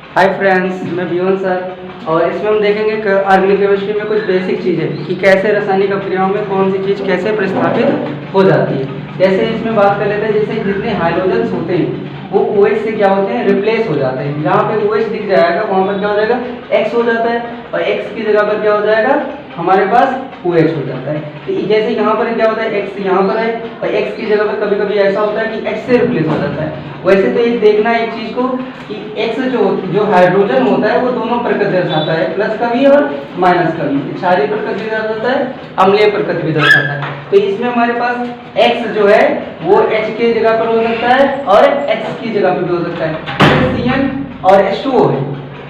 Hi friends, मैं Vivian sir. और इसमें हम देखेंगे कि ऑर्गेनिक केमिस्ट्री में कुछ बेसिक चीज़ें कि कैसे रासायनिक अभिक्रियाओं में कौन सी चीज़ कैसे प्रतिस्थापित हो जाती है। जैसे इसमें बात कर लेते हैं, जैसे जितने हाइड्रोजन्स होते हैं वो OH से क्या होते हैं, रिप्लेस हो जाते हैं। जहाँ पे OH दिख जाएगा वहाँ पर क्या हो जाएगा, X हो जाता है, और X की जगह पर क्या हो जाएगा, हमारे पास OH हो जाता है। तो जैसे यहाँ पर क्या होता है, X यहाँ पर है और X की जगह पर कभी कभी ऐसा होता है कि X से रिप्लेस हो जाता है। वैसे तो ये देखना है एक चीज को कि X जो हाइड्रोजन होता है वो दोनों प्रकृति दर्शाता है, प्लस का भी और माइनस का भी। क्षारीय प्रकृति भी दर्शाता है, अम्लीय प्रकृति भी दर्शाता है। तो इसमें हमारे पास X जो है वो H की जगह पर हो सकता है और X की जगह पर भी हो सकता है। CN और H2O है,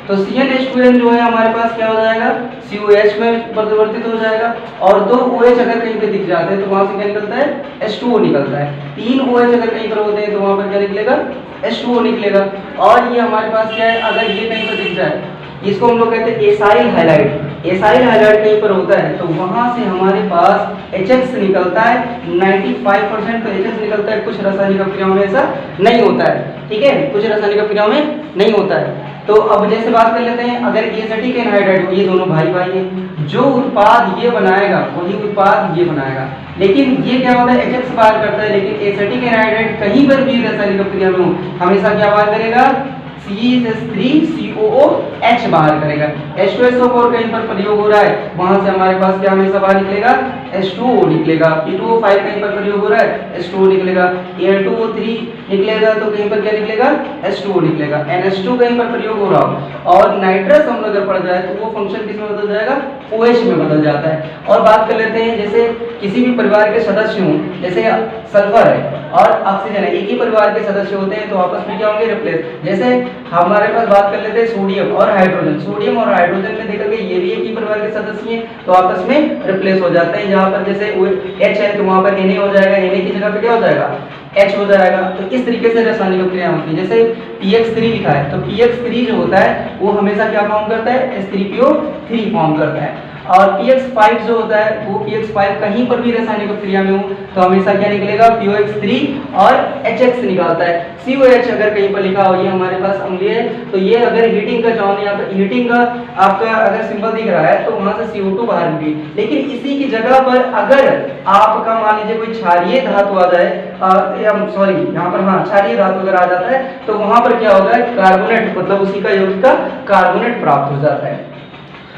तो CnH2n जो है हमारे पास क्या हो जाएगा, COH में परिवर्तित हो जाएगा। और दो OH अगर कहीं पे दिख जाते हैं तो वहां से क्या निकलता है, H2O निकलता है। तीन OH अगर कहीं पर होते हैं तो वहां पर क्या निकलेगा, H2O निकलेगा। और ये हमारे पास क्या है, अगर ये कहीं पर दिख जाए, इसको हम लोग कहते हैं एसाइल हाइलाइट। एसाइल हाइलाइट कहीं पर होता है तो वहां से हमारे पास HX निकलता है 95%, तो HX निकलता है। कुछ रासायनिक अभिक्रियाओं में ऐसा नहीं होता है, ठीक है, कुछ रासायनिक अभिक्रियाओं में नहीं होता है। तो अब जैसे बात कर लेते हैं, अगर एसिटिक एनहाइड्राइड, ये दोनों भाई भाई हैं, जो उत्पाद ये बनाएगा वही उत्पाद ये बनाएगा। लेकिन ये क्या होता है, HX बाहर करता है, लेकिन एसिटिक एनहाइड्राइड कहीं पर भी रासायनिक अभिक्रिया में हो हमेशा क्या बाहर करेगा, CH3COOH बाहर करेगा। H2SO4 कहीं पर प्रयोग हो रहा है वहां से हमारे पास क्या हमेशा बाहर निकलेगा, H2O निकलेगा। P2O5 कहीं पर प्रयोग हो रहा है, H2O निकलेगा। Al2O3 निकलेगा तो कहीं पर क्या निकलेगा, H2O निकलेगा। NH2 कहीं पर प्रयोग हो रहा हो और नाइट्रस अम्ल अगर पड़ जाए तो वो फंक्शन किस में बदल जाएगा, OH में बदल जाता है। और बात कर लेते हैं, जैसे किसी भी परिवार के सदस्य हों, जैसे सल्फर है और ऑक्सीजन है, एक ही परिवार के सदस्य होते हैं तो आपस में क्या होंगे, रिप्लेस। जैसे हमारे पास बात कर लेते हैं सोडियम और हाइड्रोजन, सोडियम और हाइड्रोजन में देखा गया ये भी एक ही परिवार के सदस्य हैं तो आपस में रिप्लेस हो जाते हैं। जहां पर जैसे H है तो वहां पर Na हो जाएगा, Na की जगह पे क्या हो जाएगा, H हो जाएगा। तो इस तरीके से रासायनिक अभिक्रिया होती है। जैसे px3 लिखा है तो px3 जो होता है वो हमेशा क्या फॉर्म करता है, H3PO3 फॉर्म करता है। और px5 जो होता है वो px5 कहीं पर भी रासायनिक अभिक्रिया में हो तो हमेशा क्या निकलेगा, POX3 और HX निकालता है। COH अगर कहीं पर लिखा हो ये हमारे पास अम्लीय है, तो ये अगर हीटिंग का चाहो, यहाँ पर हीटिंग का आपका अगर सिंबल दिख रहा है तो वहां से CO2 बाहर निकली। लेकिन इसी की जगह पर अगर आपका मान लीजिए कोई क्षारीय धातु आ जाए, सॉरी यहाँ पर हाँ क्षारीय धातु अगर आ जाता है तो वहां पर क्या होगा, कार्बोनेट, मतलब उसी का यौगिक का कार्बोनेट प्राप्त हो जाता है।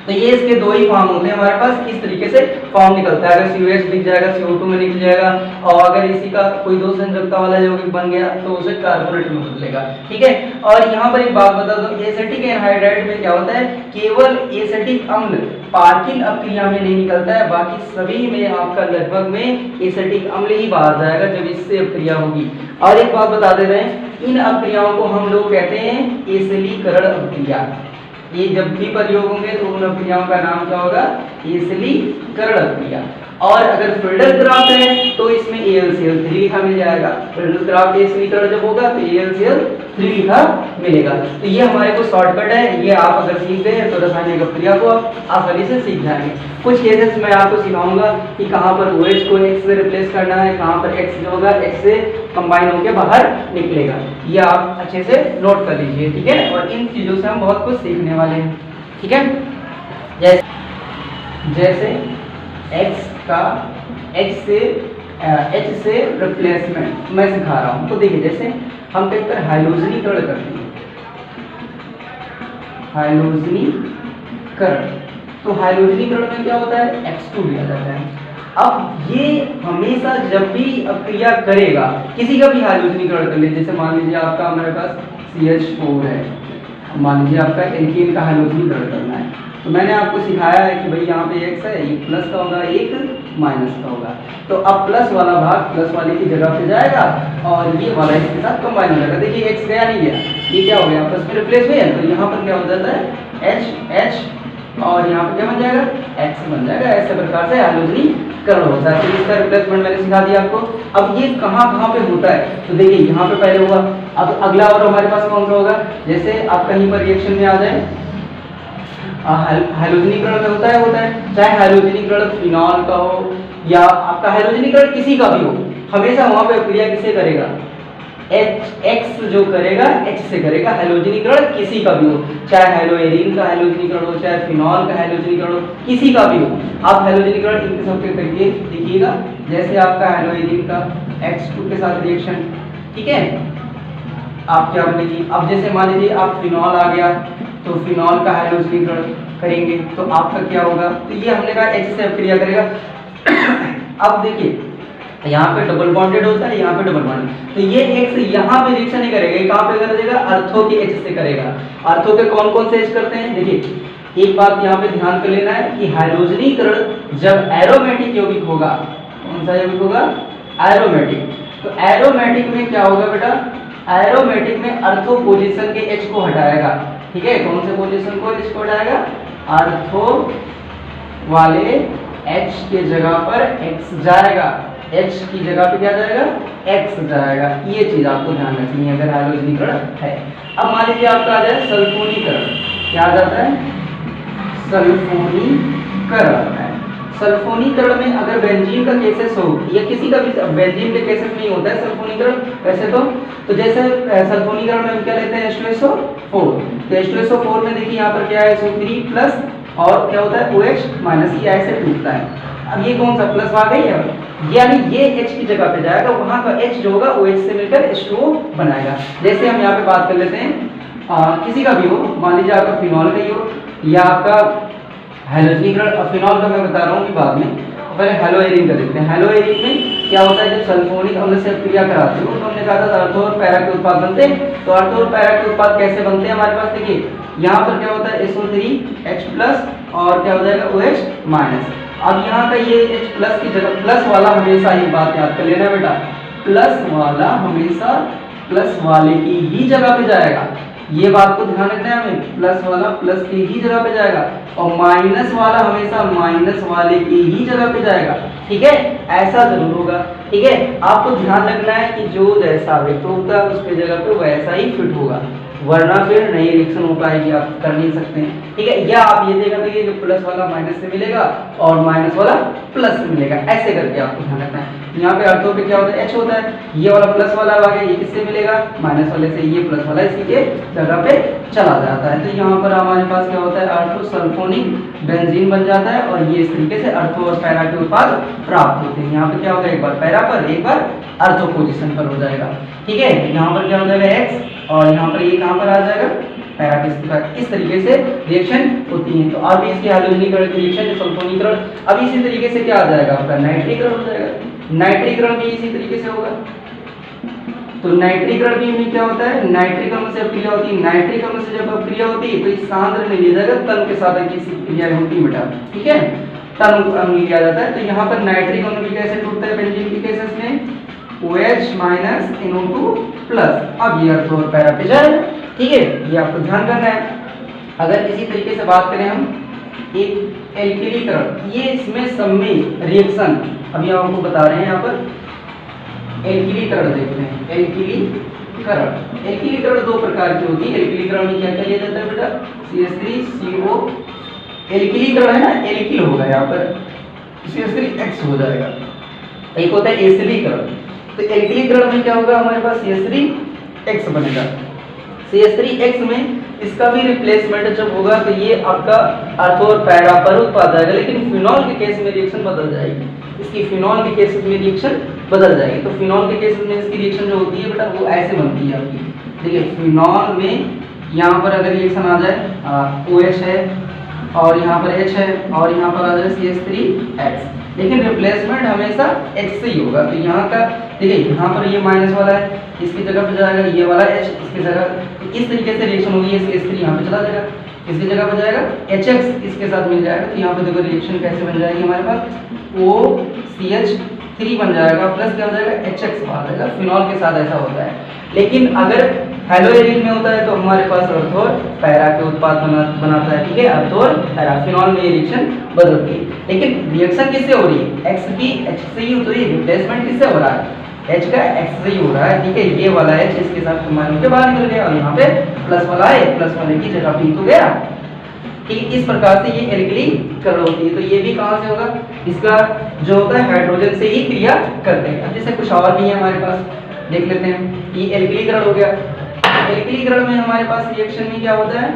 तो ये इसके दो ही फॉर्म होते हैं हमारे पास, इस तरीके से फॉर्म निकलता है। अगर COH दिख जाएगा CO2 में निकल जाएगा, और अगर इसी का कोई दो संयोजकता वाला यौगिक बन गया तो उसे कार्बोनेट में बदलेगा, ठीक है। और यहाँ पर एक बात बता दूं, एसिटिक एनहाइड्राइड में क्या होता है, केवल एसिटिक अम्ल पार्किन अभिक्रिया में नहीं निकलता है, बाकी सभी में आपका लगभग में एसिटिक अम्ल ही बाहर जाएगा जब इससे अभिक्रिया होगी। और एक बात बता दे रहे हैं, इन अभिक्रियाओं को हम लोग कहते हैं एसिलीकरण अभिक्रिया। ये जब भी प्रयोग होंगे तो उन अभिक्रियाओं का नाम क्या होगा, एसिलीकरण अभिक्रिया। और अगर फिल्डर क्राफ्ट है तो इसमें AlCl3 लिखा मिल जाएगा। फिल्डर क्राफ्ट एसिलीकरण जब होगा तो AlCl3 लिखा मिलेगा। तो ये हमारे को शॉर्टकट है, ये आप अगर सीख गए तो रासायनिक अभिक्रिया को आप आसानी से सीख जाएंगे। कुछ केसेस मैं आपको सिखाऊंगा कि कहाँ पर OH को X से रिप्लेस करना है, कहाँ पर X जो होगा X से कंबाइन होकर बाहर निकलेगा। ये आप अच्छे से नोट कर लीजिए, ठीक है। और इन चीजों से हम बहुत कुछ सीखने वाले हैं, ठीक है। जैसे X का H से रिप्लेसमेंट मैं सिखा रहा हूँ। तो देखिए, जैसे हम कहीं पर हाइड्रोजनीकरण करते हैं, हाइड्रोजनीकरण, तो हाइड्रोजनीकरण में क्या होता है, X2 लिया जाता है। अब ये हमेशा जब भी अभिक्रिया करेगा, किसी का भी हाइड्रोजनीकरण कर लीजिए, जैसे मान लीजिए आपका हमारे पास CH4 है, मान लीजिए आपका एल्कीन का हाइड्रोजनीकरण करना है, तो मैंने आपको सिखाया है कि भाई यहाँ पे X है, एक प्लस का होगा एक माइनस का होगा। तो अब प्लस वाला भाग प्लस वाले की जगह पे जाएगा और ये वाला इसके साथ कंबाइन हो जाएगा। देखिए X गया नहीं गया, ये क्या हो गया, आपस में रिप्लेस हुए हैं, तो यहाँ पर क्या हो जाता है H और यहाँ पर क्या बन जाएगा, X बन जाएगा। ऐसे प्रकार से हाइड्रोजनीकरण होता है। तो इसका रिप्लेसमेंट मैंने सिखा दिया आपको। अब ये कहाँ पे होता है, तो देखिए यहाँ पे पहले हुआ, अब अगला और हमारे पास कौन सा होगा, जैसे आप कहीं पर रिएक्शन में आ जाए, हाइड्रोजनीकरण में होता है, चाहे हाइड्रोजनीकरण फिनॉल का हो या आपका हाइड्रोजनीकरण किसी का भी हो, हमेशा वहां पे अभिक्रिया किसे करेगा, एक्स जो करेगा एच से करेगा हैलोजनीकरण किसी का भी हो, चाहे हेलोएरिन का हैलोजनीकरण हो, चाहे फिनॉल का हैलोजनीकरण हो, किसी का भी हो। आप हैलोजनीकरण इनके सबके करके देखिएगा। जैसे आपका हेलोएरिन का X2 के साथ रिएक्शन, ठीक है, आप क्या बोलेंगे। अब जैसे मान लीजिए आप फिनॉल आ गया तो फिनॉल का हैलोजनीकरण करेंगे तो आपका क्या होगा, तो ये हमने कहा H से क्रिया करेगा। अब देखिए यहाँ पे डबल बॉन्डेड होता है, यहाँ पे डबल बॉन्डेड, तो ये X यहाँ पे रिएक्शन नहीं करेगा, ये कहाँ पे करेगा, अर्थो के H से करेगा। अर्थो के कौन कौन से H करते हैं, देखिए एक बात यहाँ पे ध्यान कर लेना है कि हाइड्रोजनीकरण जब एरोमेटिक यौगिक होगा, कौन सा यौगिक होगा, एरोमेटिक, तो एरोमेटिक में क्या होगा बेटा, एरोमेटिक में अर्थो पोजीशन के H को हटाएगा, ठीक है, कौन से पोजीशन को H को हटाएगा, अर्थो वाले H के जगह पर X जाएगा, H की जगह पे क्या जाएगा, X जाएगा। ये चीज आपको ध्यान रखनी है अगर हैलोजनीकरण है। अब मान लीजिए आपका आ जाए सल्फोनीकरण, क्या आ जाता है, सल्फोनीकरण है। सल्फोनीकरण में अगर बेंजीन का केसेस हो या किसी का भी बेंजीन के केसेस नहीं होता है सल्फोनीकरण वैसे तो जैसे सल्फोनीकरण में हम क्या लेते हैं H2SO4, तो H2SO4 में देखिए यहाँ पर क्या है SO3 प्लस और क्या होता है OH माइनस, ये ऐसे टूटता है। अब ये कौन सा प्लस आ गई है, यानी ये H की जगह पे जाएगा, वहां का H जो होगा OH से मिलकर H2O बनाएगा। जैसे हम यहाँ पे बात कर लेते हैं किसी का भी हो, मान लीजिए आपका फिनॉल का ही हो या आपका हैलोजनीकरण, फिनॉल का मैं बता रहा हूँ कि बाद में, पहले हेलोएरिन का देखते हैं। हेलोएरिन में क्या होता है, जब सल्फोनिक अम्ल से क्रिया कराते हो तो हमने कहा था अर्थो और पैरा के उत्पाद बनते हैं। तो अर्थो और पैरा के उत्पाद कैसे बनते हैं हमारे पास, देखिए यहाँ पर क्या होता है SO3H+ और क्या हो जाएगा OH माइनस। अब यहाँ का ये H+ की जगह, प्लस वाला हमेशा ही बात याद कर लेना बेटा, प्लस वाला हमेशा प्लस वाले की ही जगह पे जाएगा, ये बात को ध्यान रखना है हमें, प्लस वाला प्लस की ही जगह पे जाएगा और माइनस वाला हमेशा माइनस वाले की ही जगह पे जाएगा, ठीक है, ऐसा जरूर होगा, ठीक है। आपको ध्यान रखना है कि जो जैसा वेक्टर होता है उसके जगह पे वैसा ही फिट होगा, वरना फिर नई रिएक्शन हो पाएगी, आप कर नहीं सकते हैं, ठीक है। या आप ये देखा देखिए कि प्लस वाला माइनस से मिलेगा और माइनस वाला प्लस से मिलेगा, ऐसे करके आपको ध्यान रखना है। यहाँ पे अर्थों पे क्या होता है H होता है, ये वाला प्लस वाला आ गया, ये किससे मिलेगा, माइनस वाले से, ये प्लस वाला इसी के जगह पे चला जाता है। तो यहाँ पर हमारे पास क्या होता है, अर्थो सल्फोनिक बेंजीन बन जाता है और ये इस तरीके से अर्थो और पैरा के उत्पाद प्राप्त होते हैं। यहाँ पे क्या होगा, एक बार पैरा पर एक बार अर्थो पोजीशन पर हो जाएगा, ठीक है। यहाँ पर क्या हो जाएगा X और यहाँ पर ये कहाँ पर आ जाएगा, पैरा के, इस तरीके से रिएक्शन होती है। तो अब इसकी हैलोजनीकरण की रिएक्शन सल्फोनीकरण, अब इसी तरीके से क्या आ जाएगा आपका नाइट्रीकरण हो जाएगा। नाइट्रीकरण भी इसी तरीके से होगा। तो नाइट्रीकरण भी में क्या होता है, नाइट्रिक अम्ल से क्रिया होती है, नाइट्रिक अम्ल से जब क्रिया होती है तो इस सांद्र में लिया जाएगा, तन के साथ किसी क्रिया होती है बेटा, ठीक है, तन अम्ल लिया जाता है। तो यहाँ पर नाइट्रिक अम्ल भी कैसे टूटता है बेंजीन के केसेस में, OH माइनस NO2 प्लस। अब ये अर्थो और पैरा पे जाएगा, ठीक है, ये आपको ध्यान करना है। अगर इसी तरीके से बात करें हम एक एल्किलीकरण, ये इसमें सब में रिएक्शन अभी हम आपको बता रहे हैं, यहाँ पर एल्किलीकरण देखते हैं। एल्किलीकरण दो प्रकार की होती है। एल्किलीकरण में क्या क्या लिया जाता है बेटा, CH3CO, एल्किलीकरण है ना, एल्किल होगा यहाँ पर, CH3X हो जाएगा। एक होता है एसिलीकरण, तो एल्किलीकरण में क्या होगा, हमारे पास CH3X बनेगा। CH3X में इसका भी रिप्लेसमेंट जब होगा तो ये आपका अर्थो और पैरा पर उत्पाद आएगा, लेकिन फिनॉल के केस में रिएक्शन बदल जाएगी, इसकी फिनॉल के केसेस में रिएक्शन बदल जाएगी। तो फिनॉल के केसेस में इसकी रिएक्शन जो होती है बेटा वो ऐसे बनती है आपकी, देखिए फिनॉल में यहाँ पर अगर रिएक्शन आ जाए OH है और यहाँ पर H है और यहाँ पर आ जाए CH3X, लेकिन रिप्लेसमेंट हमेशा X से ही होगा। तो यहाँ का देखिए, यहाँ पर ये माइनस वाला है, इसकी जगह पे जाएगा ये वाला H, इसकी जगह, तो इस तरीके से रिएक्शन होगी, CH3 यहाँ पे चला जाएगा, इसकी जगह पे जाएगा HX, इसके साथ मिल जाएगा। तो यहाँ पे देखो रिएक्शन कैसे बन जाएगी, हमारे पास OCH3 बन जाएगा प्लस क्या हो जाएगा HX आ जाएगा। फिनॉल के साथ ऐसा होता है, लेकिन अगर हेलोएरिन में होता है तो हमारे पास अर्थो और पैरा के उत्पाद बनाता है, ठीक है, अर्थो और पैरा। फिनॉल में ये रिएक्शन बदलती है, लेकिन रिएक्शन किससे हो रही है, X की H से ही तो ये रिप्लेसमेंट किससे हो रहा है, H का X से ही हो रहा है, ठीक है। ये वाला H इसके साथ कंबाइन होकर बाहर निकल गया और यहाँ पे प्लस वाला है, प्लस वाले की जगह पे तो गया, ठीक। इस प्रकार से ये एल्किलीकरण होती है। तो ये भी कहाँ से होगा, इसका जो होता है हाइड्रोजन से ही क्रिया करते हैं। अब जैसे कुछ और भी है हमारे पास, देख लेते हैं। ये एल्किलीकरण हो गया। एल्किलीकरण में हमारे पास रिएक्शन में क्या होता है,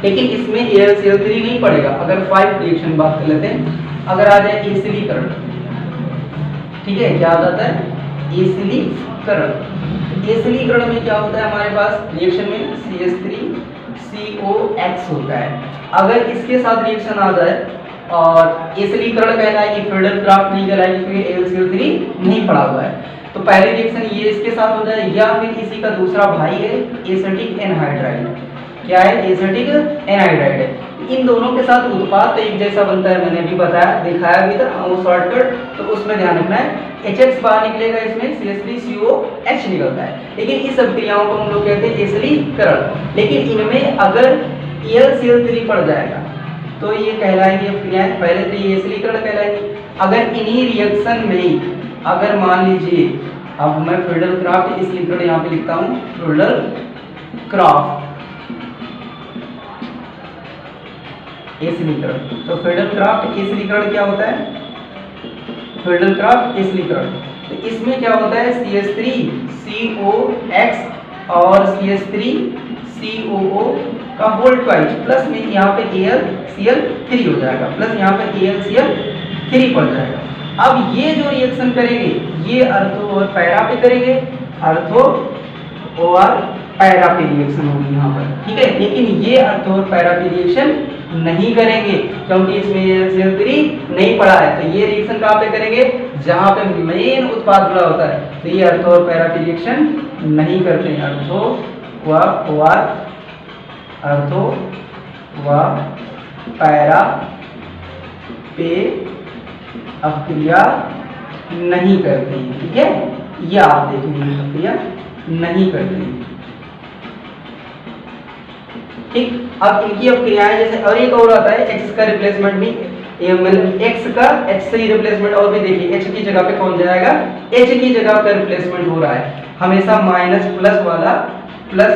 लेकिन इसमें AlCl3 नहीं पड़ेगा। अगर 5 रिएक्शन बात कर लेते हैं, अगर आ जाए एसिलीकरण, ठीक है, क्या आ जाता है एसिलीकरण। एसिलीकरण में क्या होता है हमारे पास रिएक्शन में CH3COX होता है। अगर इसके साथ रिएक्शन आ जाए और एसिलीकरण कहलाएगी, फ्रीडल-क्राफ्ट नहीं कहलाएगी क्योंकि AlCl3 नहीं पड़ा हुआ है। तो पहले रिएक्शन ये इसके साथ हो जाए, या फिर इसी का दूसरा भाई है एसिटिक एनहाइड्राइड। क्या है, एसिटिक एनहाइड्राइड है। इन दोनों के साथ उत्पाद तो एक जैसा बनता है, मैंने भी बताया, दिखाया भी था वो शॉर्टकट, तो उसमें ध्यान रखना है। HX बाहर निकलेगा, इसमें CH3COH निकलता है। लेकिन इस अभिक्रियाओं को हम लोग कहते हैं एसिलीकरण। लेकिन इनमें अगर AlCl3 पड़ जाएगा तो ये कहलाएंगी अभिक्रियाएं, पहले तो ये एसिलीकरण कहलाएंगी। अगर इन्हीं रिएक्शन में अगर मान लीजिए, अब मैं फ्रीडल-क्राफ्ट एसिलीकरण यहाँ पे लिखता हूँ, फ्रीडल-क्राफ्ट एसिलीकरण। तो फ्रीडल-क्राफ्ट एसिलीकरण क्या होता है, फ्रीडल-क्राफ्ट एसिलीकरण, तो इसमें क्या होता है CH3COX और CH3COO का होल ट्वाइस, प्लस में यहाँ पे AlCl3 हो जाएगा, प्लस यहाँ पे AlCl3 पड़ जाएगा। अब ये जो रिएक्शन करेंगे ये अर्थो और पैरा पे करेंगे, अर्थो और पैरा पे रिएक्शन होगी यहाँ पर, ठीक है। लेकिन ये अर्थो और पैरा पे रिएक्शन नहीं करेंगे क्योंकि इसमें AlCl3 नहीं पड़ा है। तो ये रिएक्शन कहाँ पे करेंगे, जहाँ पे मेन उत्पाद जुड़ा होता है। तो ये अर्थो और पैरा पे रिएक्शन नहीं करते हैं। अर्थो व पैरा पे अभिक्रिया नहीं करते हैं, ठीक है। ये आप देखेंगे अभिक्रिया नहीं करते हैं, ठीक। अब इनकी अभिक्रियाएं जैसे, और एक और आता है X का रिप्लेसमेंट भी, मतलब X का H से ही रिप्लेसमेंट। और भी देखिए H की जगह पे कौन जाएगा, H की जगह का रिप्लेसमेंट हो रहा है हमेशा, माइनस प्लस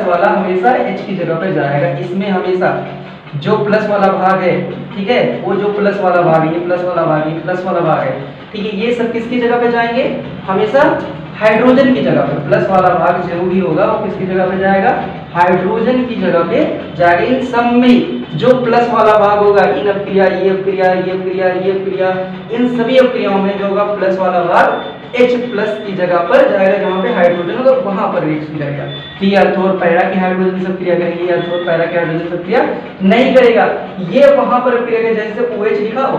वाला हमेशा H की जगह पे जाएगा। इसमें हमेशा जो प्लस वाला भाग है, ठीक है, वो जो प्लस वाला भाग है, ये प्लस वाला भाग है, प्लस वाला भाग है, ठीक है, ये सब किसकी जगह पे जाएंगे, हमेशा हाइड्रोजन की जगह पे। प्लस वाला भाग जो भी होगा वो किसकी जगह पे जाएगा, हाइड्रोजन की जगह पे जाएगा। इन सब में जो प्लस वाला भाग होगा, इन अभिक्रिया, ये अभिक्रिया, ये अभिक्रिया, ये अभिक्रिया, इन सभी अभिक्रियाओं में जो होगा प्लस वाला भाग H प्लस की जगह पर जाएगा, जहाँ पे हाइड्रोजन होगा वहां पर रिएक्शन करेगा। तो ये अर्थ और पैरा के हाइड्रोजन से क्रिया करेंगे, ये अर्थ और पैरा के हाइड्रोजन से क्रिया नहीं करेगा। ये वहां पर क्रिया करेगा, जैसे OH लिखा हो,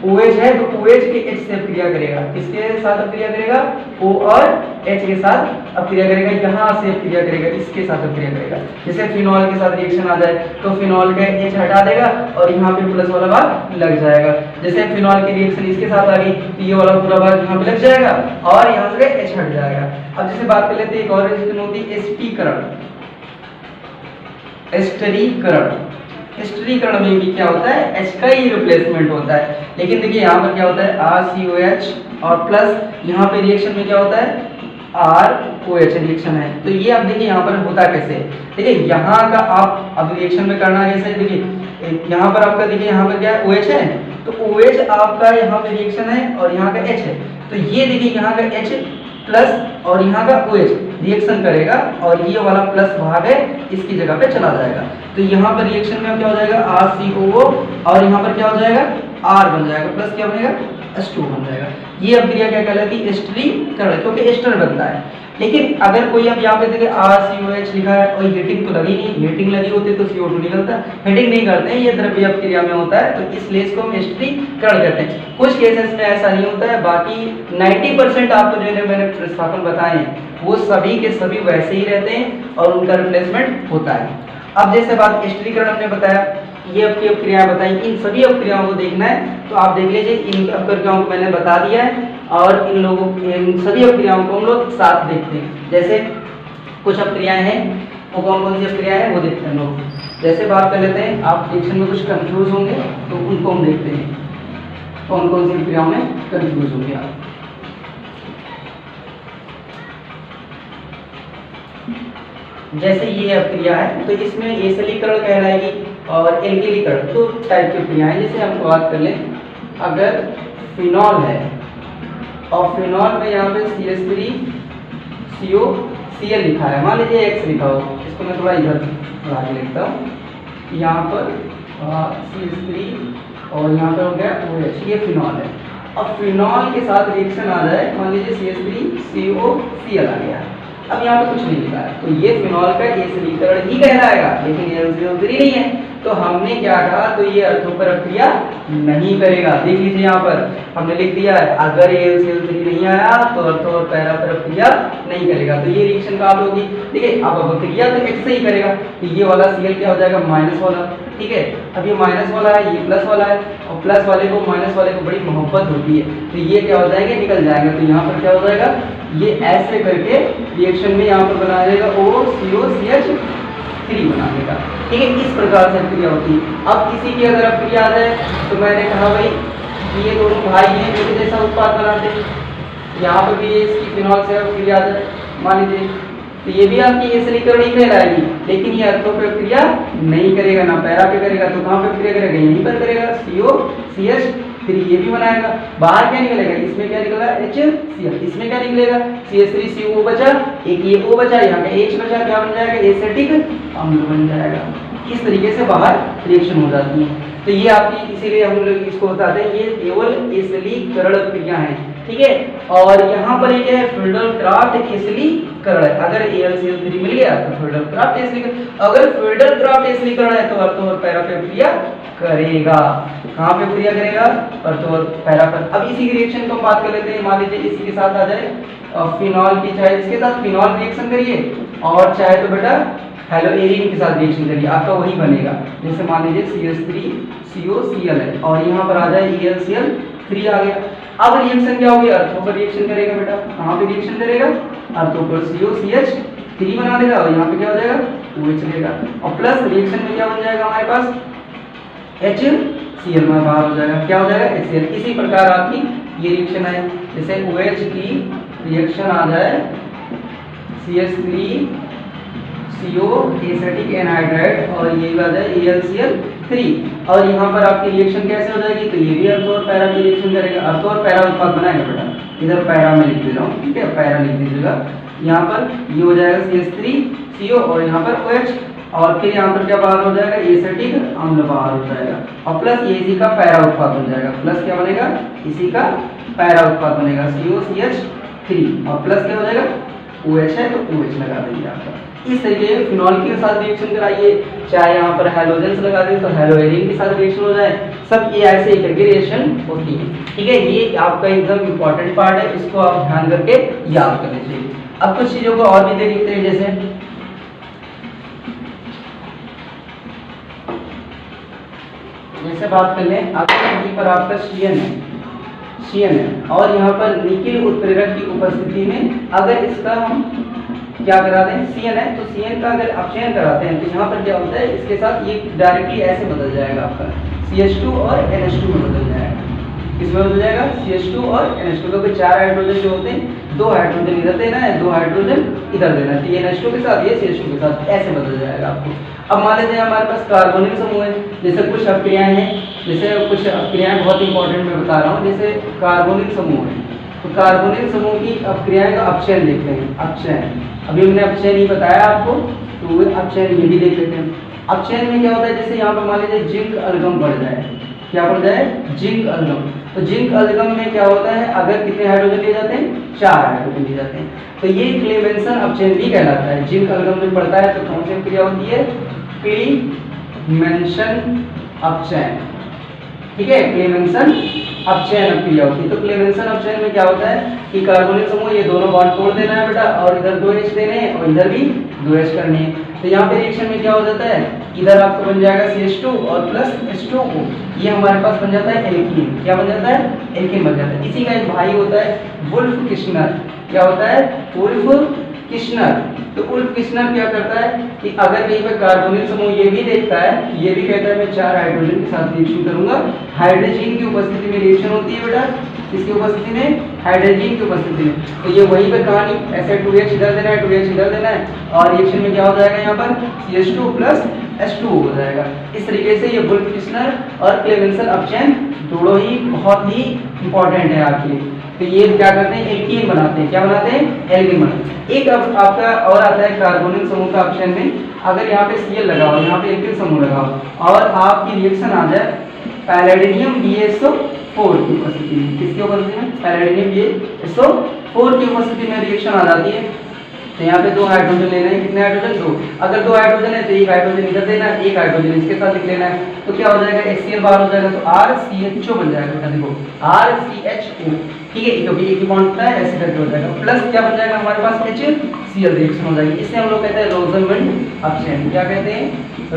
OH है तो OH के H से क्रिया करेगा, किसके साथ क्रिया करेगा, O और H के साथ क्रिया करेगा, यहाँ से क्रिया करेगा, इसके साथ क्रिया करेगा। जैसे फिनॉल के साथ रिएक्शन आ जाए तो फिनॉल का H हटा देगा और यहाँ पे प्लस वाला भाग लग जाएगा। जैसे फिनॉल की रिएक्शन इसके साथ आ गई तो ये वाला पूरा भाग यहाँ पे लग जाएगा और यहाँ से H हट जाएगा। अब जैसे बात कर लेते हैं एक और रिएक्शन होती है एस्टरीकरण। एस्टरीकरण में भी क्या होता है, H का ही रिप्लेसमेंट होता है। लेकिन देखिए यहाँ पर क्या होता है RCOH और प्लस यहाँ पे रिएक्शन में क्या होता है ROH रिएक्शन है। तो ये आप देखिए यहाँ पर होता कैसे, देखिए यहाँ का आप अब रिएक्शन में करना कैसे, देखिए यहाँ पर आपका देखिए यहाँ पर क्या है OH है, तो OH आपका यहाँ पे रिएक्शन है और यहाँ का H है। तो ये देखिए यहाँ का H प्लस और यहाँ का OH रिएक्शन करेगा और ये वाला प्लस भाग है इसकी जगह पे चला जाएगा। तो यहाँ पर रिएक्शन में क्या हो जाएगा RCOO और यहाँ पर क्या हो जाएगा R बन जाएगा, प्लस क्या बनेगा H2 बन जाएगा। ये अभिक्रिया क्या कहलाती है, एस्टरीकरण, क्योंकि एस्टर बनता है। लेकिन अगर कोई अब यहाँ पे देखे RCOH लिखा है और हीटिंग तो लगी नहीं, हीटिंग लगी होती तो CO2 निकलता, हीटिंग नहीं करते हैं, ये द्रव्य अभिक्रिया में होता है, तो इसलिए इसको हम एस्टरीकरण कहते हैं। कुछ केसेस में ऐसा नहीं होता है, बाकी 90% आपको जो मैंने प्रतिस्थापन बताए हैं वो सभी के सभी वैसे ही रहते हैं और उनका रिप्लेसमेंट होता है। अब जैसे बात एस्टरीकरण हमने बताया, ये आपकी अभिक्रियाएं बताई, इन सभी अभिक्रियाओं को देखना है तो आप देख लीजिए, इन अभिक्रियाओं को मैंने बता दिया है और इन सभी अभिक्रियाओं को हम लोग साथ देखते हैं। जैसे कुछ अभिक्रियाएं हैं, वो कौन कौन सी अभिक्रियाएं हैं वो देखते हैं लोग। जैसे बात कर लेते हैं, आप रिएक्शन में कुछ कंफ्यूज होंगे तो उनको हम देखते हैं कौन कौन सी अभिक्रियाओं में कंफ्यूज होंगे आप। जैसे ये अभिक्रिया है तो इसमें एसिलीकरण कहलाएगी और एल्किलीकरण, दो टाइप की अभिक्रियाएं हैं। जैसे हम बात कर लें, अगर फिनॉल है और फिनॉल में यहाँ पे CH3 COCl लिखा है, मान लीजिए X लिखा हो, इसको मैं थोड़ा इधर बढ़ा के लिखता हूँ, यहाँ पर CH3 और यहाँ पर हो गया OH, ये फिनॉल है। अब फिनॉल के साथ रिएक्शन आ जाए, मान लीजिए CH3COCl आ गया, अब यहाँ पे कुछ नहीं लिखा है, तो ये फिनॉल का एसिडीकरण ही कहलाएगा, लेकिन AlCl3 नहीं है, तो हमने क्या कहा, तो ये अर्थोपरक्रिया नहीं करेगा। देख लीजिए यहाँ पर हमने लिख दिया है, अगर AlCl3 नहीं आया तो अर्थो और पैरा प्रक्रिया नहीं करेगा, तो ये रिएक्शन कहाँ पे होगी, ठीक है। अब अभिक्रिया तो X से ही करेगा, तो ये वाला Cl क्या हो जाएगा, माइनस वाला, ठीक है। अब ये माइनस वाला है, ये प्लस वाला है, और प्लस वाले को माइनस वाले को बड़ी मोहब्बत होती है, तो ये क्या हो जाएंगे, निकल जाएंगे, तो यहाँ पर क्या हो जाएगा, ये ऐसे करके रिएक्शन में यहाँ पर बना देगा OCOCH3 बना देगा, ठीक है। इस प्रकार से क्रिया होती है। अब इसी की अगर क्रिया आ जाए, तो मैंने कहा भाई कि ये दोनों भाई हैं, एक जैसा उत्पाद बनाते हैं, यहाँ पर भी इसकी फिनॉल से क्रिया आ जाए, मान लीजिए, तो ये भी आपकी एसिडीकरण ही कहलाएगी, लेकिन ये अर्थों पे क्रिया नहीं करेगा, ना पैरा पे करेगा, तो कहाँ पे क्रिया करेगा, यहीं पर करेगा, COCH3 ये भी बनाएगा। बाहर क्या निकलेगा, इसमें क्या निकला, HCl, इसमें क्या निकलेगा, CH3CO बचा, एक ये O बचा, यहाँ का H बचा, क्या बन जाएगा, एसिटिक अम्ल बन जाएगा। इस तरीके से बाहर रिएक्शन हो जाती है। तो ये आपकी, इसीलिए हम लोग इसको बताते हैं, ये केवल एसिडीकरण क्रिया है, ठीक है। और यहाँ पर एक है फिल्डरक्राफ्ट एसिडीकरण, अगर AlCl3 मिल गया तो फिल्डरक्राफ्ट एसिडीकरण, अगर फिल्डरक्राफ्ट एसिडीकरण है तो अर्थो और पैरा पे क्रिया करेगा। कहाँ पे क्रिया करेगा, अर्थो और पैरा पर। अब इसी की रिएक्शन को हम बात कर लेते हैं, मान लीजिए इसी के साथ आ जाए फिनॉल की, चाहे इसके साथ फिनॉल रिएक्शन करिए, और चाहे तो बेटा हेलोएरिन के साथ रिएक्शन करिए, आपका वही बनेगा। जैसे मान लीजिए CH3COCl है, और यहाँ पर आ जाए AlCl3 आ गया। अब रिएक्शन क्या होगी, अर्थो पर रिएक्शन करेगा बेटा, कहाँ पे रिएक्शन करेगा, अर्थो पर COCH3 बना देगा, और यहाँ पे क्या हो जाएगा, OH चलेगा, और प्लस रिएक्शन में क्या बन जाएगा हमारे पास, HCl में बाहर हो जाएगा, क्या हो जाएगा, HCl। इसी प्रकार आपकी ये रिएक्शन है, जैसे OH की रिएक्शन आ जाए CH3CO एसिटिक एनहाइड्राइड, और ये आ जाए AlCl3, और यहाँ पर आपकी रिएक्शन कैसे हो जाएगी, तो ये भी अर्थो और पैरा की रिएक्शन करेगा, अर्थो और पैरा उत्पाद बनाएगा बेटा, इधर पैरा में लिख दे रहा हूँ, ठीक है, पैरा लिख दीजिएगा, यहाँ पर ये हो जाएगा CH3CO, और यहाँ पर OH, और फिर यहाँ पर क्या बाहर हो जाएगा, एसिटिक अम्ल बाहर हो जाएगा, और प्लस ये इसी का पैरा उत्पाद बन जाएगा, प्लस क्या बनेगा, इसी का पैरा उत्पाद बनेगा COCH3, और प्लस क्या हो जाएगा, OH है तो OH लगा देंगे आपका। इस तरीके से फिनॉल के साथ रिएक्शन कराइए, चाहे यहाँ पर हैलोजेंस लगा दें तो हेलोएरिन के साथ रिएक्शन हो जाए, सब ये ऐसे ही करके रिएक्शन होती है, ठीक है। ये आपका एकदम इम्पोर्टेंट पार्ट है, इसको आप ध्यान करके याद कर लीजिए। अब कुछ चीजों को और भी देख लेते हैं, जैसे बात कर लें, आपके पर आपका CN है, और यहाँ पर निकिल उत्प्रेरक की उपस्थिति में अगर इसका हम क्या करा दें, CN है, तो CN का अगर अपचयन कराते हैं तो यहाँ पर क्या होता है, इसके साथ ये डायरेक्टली ऐसे बदल जाएगा, आपका CH2 और NH2 में बदल जाएगा। किसमें बदल जाएगा, CH2 और NH2, क्योंकि 4 हाइड्रोजन जो होते हैं, 2 हाइड्रोजन इधर देना है, 2 हाइड्रोजन इधर देना है, तो ये NH2 के साथ, ये CH2 के साथ ऐसे बदल जाएगा आपको। अब मान लीजिए हमारे पास कार्बोनिल समूह है, जैसे कुछ अपक्रियाएं हैं, जैसे कुछ अपक्रियाएं बहुत इंपॉर्टेंट मैं बता रहा हूँ, जैसे कार्बोनिल समूह है, तो कार्बोनिल समूह की अपक्रियाएं का अपचयन देखते हैं। अपचयन, अभी हमने अपचयन ही बताया आपको, तो अपचयन ये भी देख लेते हैं। अपचयन में क्या होता है, जैसे यहाँ पर मान लीजिए जिंक अलगम बढ़ जाए, क्या बढ़ जाए, जिंक अलगम, तो जिंक अलगम में क्या होता है, अगर कितने हाइड्रोजन लिए जाते हैं, 4 हाइड्रोजन लिए जाते हैं, तो ये क्लेमेंसन अपचयन भी कहलाता है। जिंक अलगम में पड़ता है तो कौन सी क्रिया होती है, क्लेमेंसन अपचयन, ठीक है, क्लेमेंसन अपचयन क्रिया होती है। तो क्लेमेंसन अपचयन में क्या होता है कि कार्बोनिल समूह ये दोनों बॉन्ड तोड़ देना है बेटा, और इधर 2H देने हैं और इधर भी 2H करनी है, तो यहाँ पे रिएक्शन में क्या हो जाता है, इधर आपको बन जाएगा CH2 और प्लस H2O, ये हमारे पास बन जाता है एल्कीन, क्या बन जाता है, एल्कीन बन जाता है। इसी का एक भाई होता है वुल्फ किश्नर, क्या होता है, वुल्फ किश्नर। तो वुल्फ किश्नर क्या करता है कि अगर कहीं पर कार्बोनिल समूह ये भी देखता है, ये भी कहता है मैं 4 हाइड्रोजन के साथ रिएक्शन करूंगा, हाइड्रोजन की उपस्थिति में रिएक्शन होती है बेटा, इसकी उपस्थिति में, हाइड्रोजन की उपस्थिति में, तो ये वहीं पर कहानी ऐसे 2H इधर देना है, 2H इधर देना है, और रिएक्शन में क्या हो जाएगा, यहाँ पर CH2 प्लस H2 हो जाएगा। इस तरीके से ये वुल्फ किश्नर और क्लेमेंसन अपचयन दोनों ही बहुत ही इंपॉर्टेंट है आपके लिए। तो ये क्या करते हैं, एल्कीन बनाते हैं। क्या बनाते हैं, एल्कीन बनाते हैं। एक अब आपका और आता है कार्बोनिल समूह का ऑप्शन में, अगर यहाँ पे Cl लगा हो, यहाँ पे एल्कीन समूह लगा हो और आपकी रिएक्शन आ जाए पैलेडियम BaSO4 की उपस्थिति में। किसकी उपस्थिति में, पैलेडियम BaSO4 की उपस्थिति में रिएक्शन आ जाती है। तो यहाँ पे 2 हाइड्रोजन लेना है, कितने हाइड्रोजन, 2। अगर 2 हाइड्रोजन है तो एक हाइड्रोजन इधर देना है, एक हाइड्रोजन इसके साथ लिख लेना है। तो क्या हो जाएगा, HCl बाहर हो जाएगा, तो RCHO बन जाएगा बेटा, देखो RCHO, ठीक है, क्योंकि एक ही बॉन्ड है, ऐसे करके हो जाएगा। प्लस क्या बन जाएगा हमारे पास, HCl रिएक्शन हो जाएगी। इसे हम लोग कहते हैं रोज़नमुंड अपचयन। क्या कहते हैं,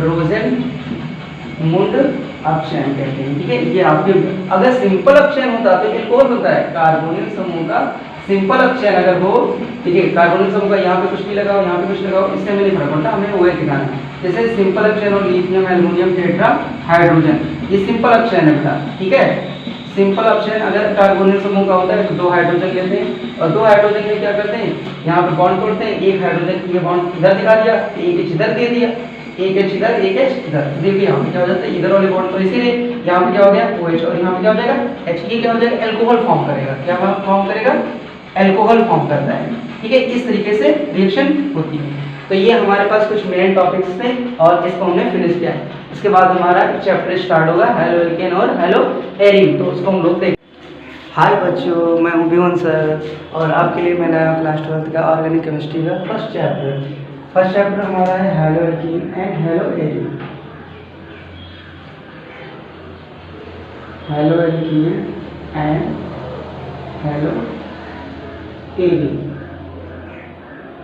रोज़नमुंड अपचयन कहते हैं, ठीक है। ये आपके अगर सिंपल अपचयन होता तो एल्कोहल होता है, कार्बोनिल समूह का सिंपल अपचयन अगर हो, ठीक है, कार्बोनिल समूह का यहाँ पे कुछ भी लगाओ, यहाँ पे कुछ लगाओ, इससे हमें नहीं फर्क पड़ता, हमें वो दिखाना है। जैसे सिंपल अपचयन और लिथियम एल्युमिनियम टेट्रा हाइड्रोजन, ये सिंपल अपचयन है बेटा, ठीक है। सिंपल अपचयन अगर कार्बोनिल समूह का होता है तो 2 हाइड्रोजन लेते हैं और 2 हाइड्रोजन में क्या करते हैं, यहाँ पे बॉन्ड तोड़ते हैं, एक हाइड्रोजन ये बॉन्ड इधर दिखा दिया, एक H इधर दे दिया, एक H इधर, एक H इधर। देखिए यहाँ पे क्या हो जाता है, इधर वाले बॉन्ड तो इसीलिए यहाँ पे क्या हो गया OH, और यहाँ पे क्या हो जाएगा H, ये क्या हो जाएगा, एल्कोहल फॉर्म करेगा। क्या फॉर्म करेगा, एल्कोहल फॉर्म करता है, ठीक है। इस तरीके से रिएक्शन होती है। तो ये हमारे पास कुछ मेन टॉपिक्स थे और इसको हमने फिनिश किया है। इसके बाद हमारा चैप्टर स्टार्ट होगा हेलो एल्केन और हेलो एरिन, तो उसको हम लोग देखें। हाय बच्चों, मैं हूँ विवन सर और आपके लिए मैं लाया क्लास 12th का ऑर्गेनिक केमिस्ट्री का फर्स्ट चैप्टर हमारा है halo alkane and hello Erin. Halo alkane and hello Erin.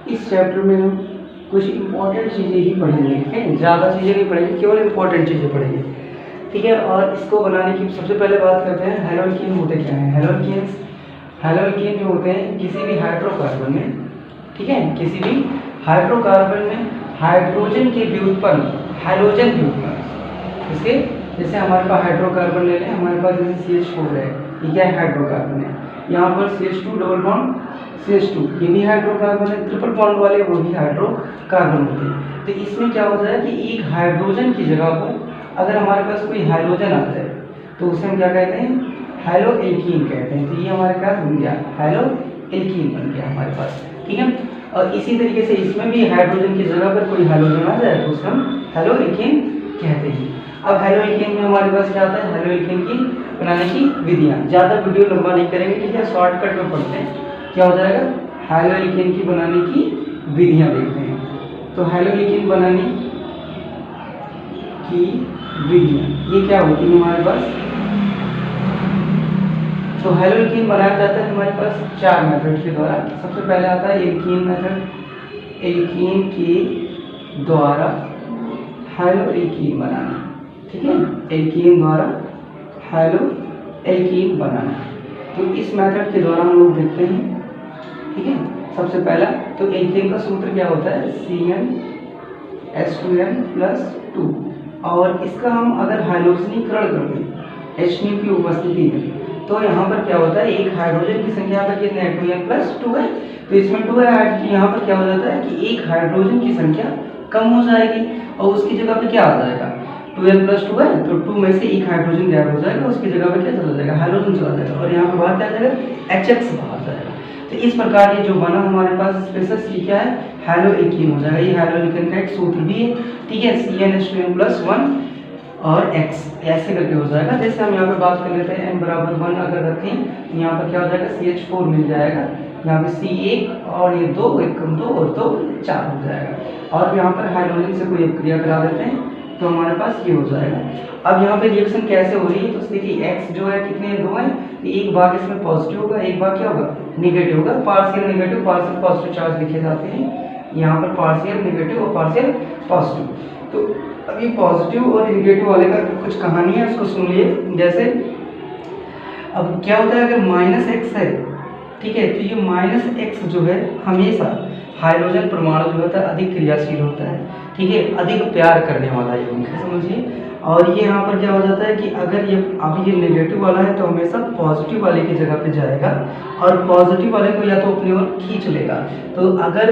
इस चैप्टर में हम कुछ इंपॉर्टेंट चीज़ें ही पढ़ेंगे, ठीक है, ज़्यादा चीज़ें नहीं पढ़ेंगे, केवल इंपॉर्टेंट चीज़ें पढ़ेंगे, ठीक है। और इसको बनाने की सबसे पहले बात करते हैं हेलो एल्केन होते क्या हैं। हेलो एल्केन जो होते हैं किसी भी हाइड्रोकार्बन में, ठीक है, किसी भी हाइड्रोकार्बन में हाइड्रोजन के व्युत्पन्न, हैलोजन व्युत्पन्न, इसके जैसे हमारे पास हाइड्रोकार्बन ले लें, हमारे पास जैसे CH4 है, ये क्या है, हाइड्रोकार्बन है। यहाँ पर CH2 डबल बॉन्ड CH2, ये भी हाइड्रोकार्बन है, ट्रिपल बॉन्ड वाले वो भी हाइड्रोकार्बन होते हैं। तो इसमें क्या होता है कि एक हाइड्रोजन की जगह पर अगर हमारे पास कोई हाइड्रोजन आता है तो उसे हम क्या कहते हैं, हेलो एल्कीन कहते हैं। तो ये हमारे पास बन गया हेलो एल्कीन बन गया हमारे पास, ठीक है। और इसी तरीके से इसमें भी हाइड्रोजन की जगह पर कोई हाइड्रोजन आ जाए तो उसे हम हेलो एल्कीन कहते हैं। अब हेलो एल्केन में हमारे पास क्या आता है, हेलो एल्केन की बनाने की विधियाँ। ज़्यादा वीडियो लंबा नहीं करेंगे, ठीक है, शॉर्टकट में पढ़ते हैं। क्या हो जाएगा, हेलो एल्केन की बनाने की विधियाँ देखते हैं। तो हेलो एल्केन बनाने की विधियाँ ये क्या होती है हमारे पास। तो हेलो एल्केन बनाया जाता है हमारे पास 4 मेथड के द्वारा। सबसे पहले आता है एल्कीन मेथड, एल्कीन के द्वारा हेलो एल्कीन बनाना, ठीक है, एल्कीन द्वारा हेलो एल्कीन बनाना। तो इस मेथड के द्वारा हम लोग देखते हैं, ठीक है। सबसे पहला तो एल्कीन का सूत्र क्या होता है, CnH2n+2, और इसका हम अगर हाइड्रोजनीकरण कर दें H की उपस्थिति में तो यहाँ पर क्या होता है, एक हाइड्रोजन की संख्या पर कितने है, 2n+2 है, तो इसमें 2 है, तो यहाँ पर क्या हो जाता है कि एक हाइड्रोजन की संख्या कम हो जाएगी और उसकी जगह पे क्या आ जाएगा, 2n+2 है, तो 2 में से एक हाइड्रोजन गायब हो जाएगा, उसकी जगह पे क्या चला जाएगा, हाइड्रोजन चला जाएगा, और यहाँ पे बाहर क्या जाएगा, HX बाहर जाएगा। तो इस प्रकार ये जो बना हमारे पास स्पेशल क्या है, हेलो एल्कीन हो जाएगा। ये हेलो एल्कीन का एक सूत्र भी है, ठीक है, CnH2n+1 और X ऐसे करके हो जाएगा। जैसे हम यहाँ पे बात कर लेते हैं n बराबर 1 अगर रखें तो यहाँ पर क्या हो जाएगा, CH4 मिल जाएगा, यहाँ पे C1 और ये 2 1 कम 2 और 2 4 हो जाएगा। और यहाँ पर हाइड्रोजन से कोई एक क्रिया करा देते हैं तो हमारे पास ये हो जाएगा। अब यहाँ पे रिएक्शन कैसे हो रही है, तो देखिए X जो है कितने 2 है, तो एक भाग इसमें पॉजिटिव होगा, एक भाग क्या होगा, निगेटिव होगा। Partial negative partial positive charge लिखे जाते हैं यहाँ पर, पार्शियल निगेटिव और पार्शियल पॉजिटिव। तो अभी पॉजिटिव और निगेटिव वाले का कुछ कहानी है, उसको सुन लिए। जैसे अब क्या होता है, अगर -x है, ठीक है, तो ये -x जो है हमेशा हाइड्रोजन परमाणु जो होता है अधिक क्रियाशील होता है, ठीक है, अधिक प्यार करने वाला ये उनका, समझिए। और ये यहाँ पर क्या हो जाता है कि अगर ये अभी ये नेगेटिव वाला है तो हमेशा पॉजिटिव वाले की जगह पे जाएगा और पॉजिटिव वाले को या तो अपनी ओर खींच लेगा। तो अगर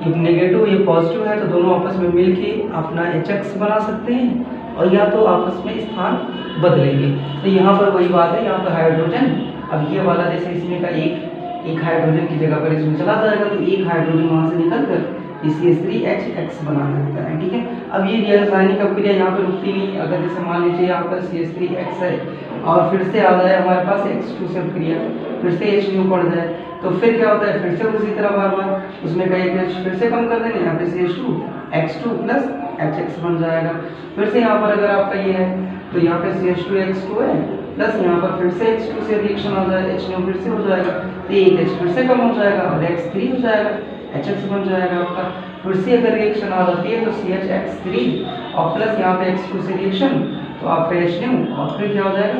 ये नेगेटिव ये पॉजिटिव है तो दोनों आपस में मिल के अपना HX बना सकते हैं और या तो आपस में स्थान बदलेंगे। तो यहाँ पर वही बात है, यहाँ पर हाइड्रोजन अब ये वाला जैसे इसमें का एक हाइड्रोजन की जगह पर इसमें चला जाएगा तो एक हाइड्रोजन वहां से निकल कर CH3HX बना देता है। ठीक है, अब ये रासायनिक अभिक्रिया यहाँ पे रुकती नहीं। अगर जैसे मान लीजिए यहाँ पर CH3X है और फिर से आ जाए हमारे पास X2 से अभिक्रिया, फिर से H पड़ जाए तो फिर क्या होता है, फिर से उसी तरह बार बार उसमें का एक H फिर से कम कर देंगे, यहाँ पे CH2 X2 प्लस HX बन जाएगा। फिर से यहाँ पर अगर आपका ये है तो यहाँ पे CH2 X2 है प्लस यहाँ पर फिर से H2 से रिएक्शन आ जाए, H फिर से हो जाएगा तो एक H फिर से कम हो जाएगा और X3 हो जाएगा, HX बन जाएगा आपका। फिर से अगर रिएक्शन आ जाती है तो CHX3 और प्लस यहाँ पे X2 से रिएक्शन तो आपका H और फिर क्या हो जाएगा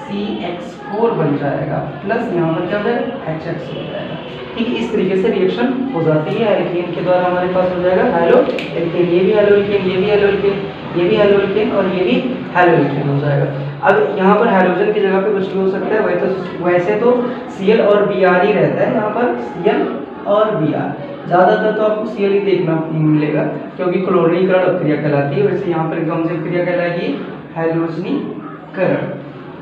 CX4 बन जाएगा प्लस यहाँ पर क्या हो जाएगा HX हो जाएगा। ठीक, इस तरीके से रिएक्शन हो जाती है एल्केन के द्वारा। हमारे पास हो जाएगा हेलो एल्केन, ये भी हेलो एल्केन, ये भी हेलो एल्केन, ये भी हेलो एल्केन और ये भी हेलो एल्केन हो जाएगा। अब यहाँ पर हाइड्रोजन की जगह पे कुछ भी हो सकता है, वैसे तो Cl और Br ही रहता है यहाँ पर, Cl और Br ज़्यादातर तो आपको Cl ही देखना मिलेगा क्योंकि क्लोरीनीकरण अभिक्रिया कहलाती है। वैसे यहाँ पर कौन सी अभिक्रिया कहलाएगी, हैलोजनीकरण।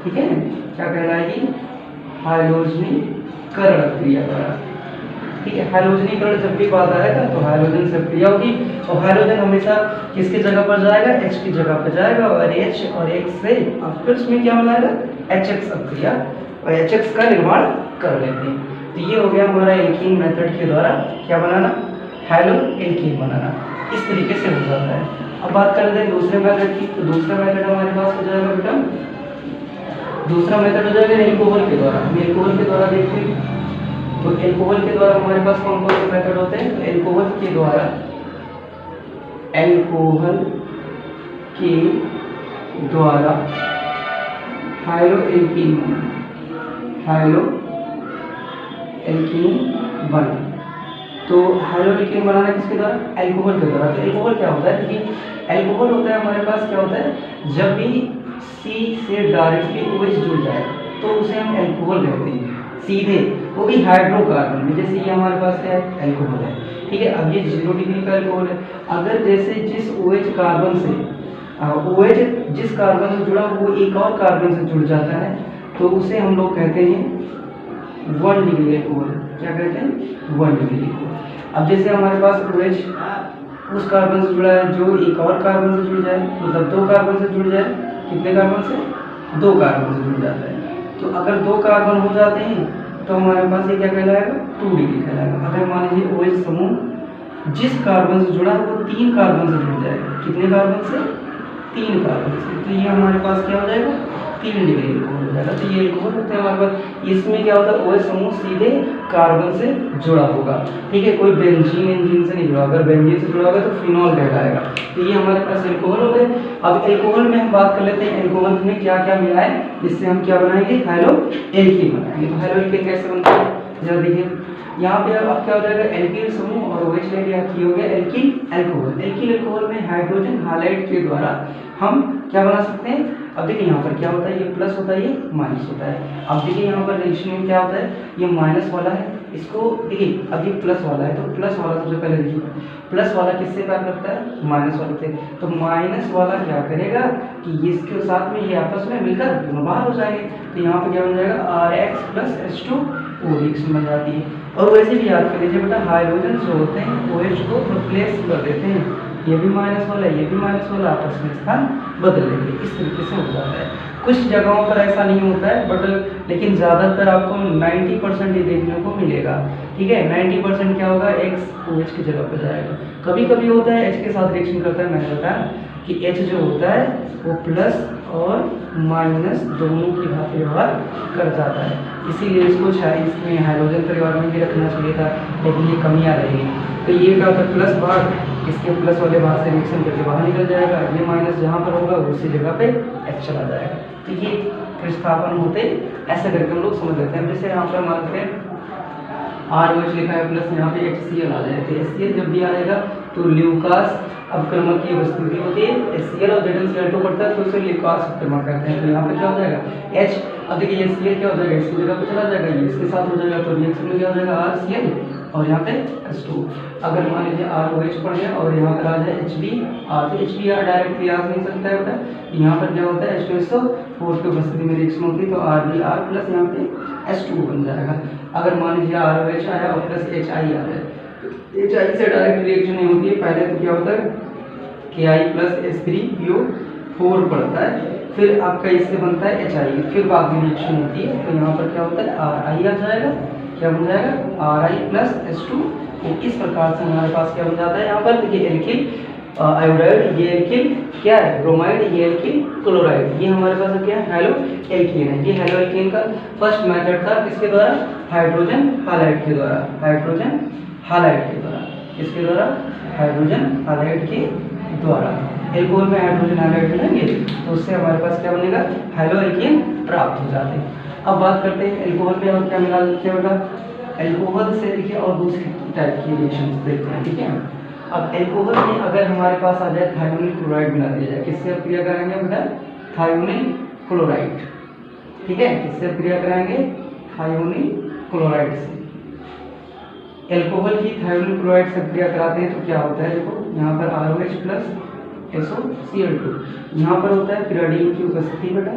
ठीक है, क्या कहलाएगी, हैलोजनीकरण अभिक्रिया द्वारा। ठीक है, हैलोजनीकरण जब भी बात आएगा तो हाइड्रोजन से अभिक्रिया होगी और हाइड्रोजन हमेशा किसकी जगह पर जाएगा, H की जगह पर जाएगा और H और X से फिर उसमें क्या बनाएगा HX अभिक्रिया और HX का निर्माण कर लेते हैं। तो ये हो गया हमारा एल्कीन मेथड के द्वारा क्या बनाना, हेलो एल्कीन बनाना। इस तरीके से हो जाता है। अब बात कर लेते हैं दूसरे मेथड की। तो दूसरा मेथड हमारे पास हो जाएगा बेटा, दूसरा मेथड हो जाएगा एल्कोहल के द्वारा। हम एल्कोहल के द्वारा देखते हैं तो एल्कोहल के द्वारा हमारे पास कौन कौन से मेथड होते हैं। तो एल्कोहल के द्वारा हाइलो एल्कीन बना। तो हाइलो एल्कीन बनाना किसके द्वारा, एल्कोहल के द्वारा। तो एल्कोहल क्या होता है कि एल्कोहल होता है हमारे पास क्या होता है, जब भी C से डायरेक्टली OH जुड़ जाए तो उसे हम एल्कोहल कहते हैं सीधे, वो भी हाइड्रोकार्बन में। जैसे ये हमारे पास क्या है, एल्कोहल है। ठीक है, अब ये 0 डिग्री का एल्कोहल है। अगर जैसे जिस OH कार्बन से OH जिस कार्बन से जुड़ा वो एक और कार्बन से जुड़ जाता है तो उसे हम लोग कहते हैं 1 डिग्री एल्कोहल। क्या कहते हैं, 1 डिग्री एल्कोहल। अब जैसे हमारे पास OH उस कार्बन से जुड़ा है जो एक और कार्बन से जुड़ जाए, मतलब 2 कार्बन से जुड़ जाए, कितने कार्बन से, 2 कार्बन से जुड़ जाता है। तो अगर 2 कार्बन हो जाते हैं तो हमारे पास ये क्या कहलाएगा, 2 डिग्री कहलाएगा। अगर मान लीजिए OH समूह जिस कार्बन से जुड़ा है वो 3 कार्बन से जुड़ जाएगा, कितने कार्बन से, 3 कार्बन से, तो ये हमारे पास क्या हो जाएगा, 3 डिग्री एल्कोहल हो जाएगा। तो ये एल्कोहल होते हैं हमारे पास। इसमें क्या होता है, OH समूह सीधे कार्बन से जुड़ा होगा। ठीक है, कोई बेंजीन एंजीन से नहीं जुड़ा। अगर बेंजीन से जुड़ा होगा तो फिनॉल कहलाएगा। तो ये हमारे पास एल्कोहल हो गए। अब एल्कोहल में हम बात कर लेते हैं एल्कोहल में क्या क्या मिला है, जिससे हम क्या बनाएंगे, हेलो एल्कीन बनाएंगे। तो हेलो एल्कीन कैसे बनता है, जरा देखिए यहाँ पे अब क्या हो जाएगा, एल्कीन समूह और OH ले लिया, की हो गया एल्कीन एल्कोहल। एल्कीन एल्कोहल में हाइड्रोजन हाइलाइट के द्वारा हम क्या बना सकते हैं। अब देखिए यहाँ पर क्या होता है, ये प्लस होता है, ये माइनस होता है। अब देखिए यहाँ पर रिएक्शन में क्या होता है, ये माइनस वाला है, इसको देखिए अब ये प्लस वाला है तो प्लस वाला सबसे पहले देखिए, प्लस वाला किससे प्यार करता है, माइनस वाले से। तो माइनस वाला क्या करेगा कि इसके साथ में ये आपस में मिलकर दोनों बाहर हो जाएंगे। तो यहाँ पर क्या बन जाएगा, RX + H2 O रिएक्शन बन जाती है। और वैसे भी याद कर लीजिए बेटा, हाइड्रोजन जो होते हैं OH को रिप्लेस कर देते हैं, ये भी माइनस वाला, ये भी माइनस वाला, आपस में स्थान बदल लेंगे। इस तरीके से हो जाता है। कुछ जगहों पर ऐसा नहीं होता है बट लेकिन ज़्यादातर आपको 90% ये देखने को मिलेगा। ठीक है, 90% क्या होगा, X OH की जगह पर जाएगा। कभी कभी होता है H के साथ रिएक्शन करता है, मैंने बताया कि H जो होता है वो प्लस और माइनस दोनों की भांति व्यवहार कर जाता है। इसीलिए इसको शायद इसमें हाइड्रोजन परिवार में भी रखना चाहिए था, लेकिन ये कमियाँ रहेगी। तो ये क्या होता है, प्लस भाग इसके प्लस वाले भाग से रिएक्शन करके बाहर निकल जाएगा, ये माइनस जहाँ पर होगा उसी जगह पे H चला जाएगा। तो ये प्रतिस्थापन होते ऐसा करके हम लोग समझ लेते हैं। जैसे यहाँ पर मानते हैं ROH लिखा है प्लस यहाँ पे HCl आ जाए, तो HCl जब भी आएगा तो ल्यूकास अपक्रमक की उपस्थिति होती है। HCl और ZnCl2 पड़ता है तो उसे ल्यूकास अपक्रमक कहते हैं। तो यहाँ पे क्या हो जाएगा, H, अब देखिए HCl क्या हो जाएगा, इसकी जगह पे चला जाएगा, ये इसके साथ हो जाएगा, तो रिएक्शन में क्या हो जाएगा, RCl और यहाँ पे H2। अगर मान लीजिए ROH पड़ गया और यहाँ पर आ जाए HBr, तो HBr डायरेक्ट भी आ नहीं सकता है बेटा। यहाँ पर क्या होता है H2SO4 की उपस्थिति में रिएक्शन होती है तो RBr प्लस यहाँ पे H2 बन जाएगा। अगर मान लीजिए ROH आया और प्लस HI आ जाए, HI से डायरेक्ट रिएक्शन नहीं होती है, पहले तो क्या होता है KI प्लस H3PO4 पड़ता है, फिर आपका इससे बनता है HI, फिर बाद में रिएक्शन होती है। तो यहाँ पर क्या होता है RI आ जाएगा, क्या बन जाएगा RI प्लस H2। तो इस प्रकार से हमारे पास क्या बन जाता है, यहाँ पर देखिए एल्किल आयोडाइड, ये एल्किल क्या है ब्रोमाइड, ये एल्किल क्लोराइड, ये हमारे पास क्या है हेलो एल्कीन है। ये हेलो एल्कीन का फर्स्ट मेथड था किसके द्वारा, हाइड्रोजन हाइलाइड के द्वारा, हाइड्रोजन हाइलाइड के द्वारा, किसके द्वारा हाइड्रोजन हाइलाइड के द्वारा। एल्कोहल में हाइड्रोजन हाइलाइड मिलेंगे तो उससे हमारे पास क्या बनेगा हेलो एल्कीन प्राप्त हो जाते हैं। अब बात करते हैं एल्कोहल में और क्या मिला देते हैं बेटा, एल्कोहल से देखिए और दूसरी टाइप की रिएक्शन देखते हैं, ठीक है। अब एल्कोहल में अगर हमारे पास आ जाए थायोनिल क्लोराइड मिला दिया जाए, किससे अब क्रिया कराएंगे बेटा, थायोनिल क्लोराइड, ठीक है, किससे अब क्रिया कराएंगे थायोनिल क्लोराइड से। एल्कोहल की थायोनिल क्लोराइड से क्रिया कराते हैं तो क्या होता है, देखो यहाँ पर ROH प्लस SOCl2, यहाँ पर होता है पिराडीन की उपस्थिति बेटा,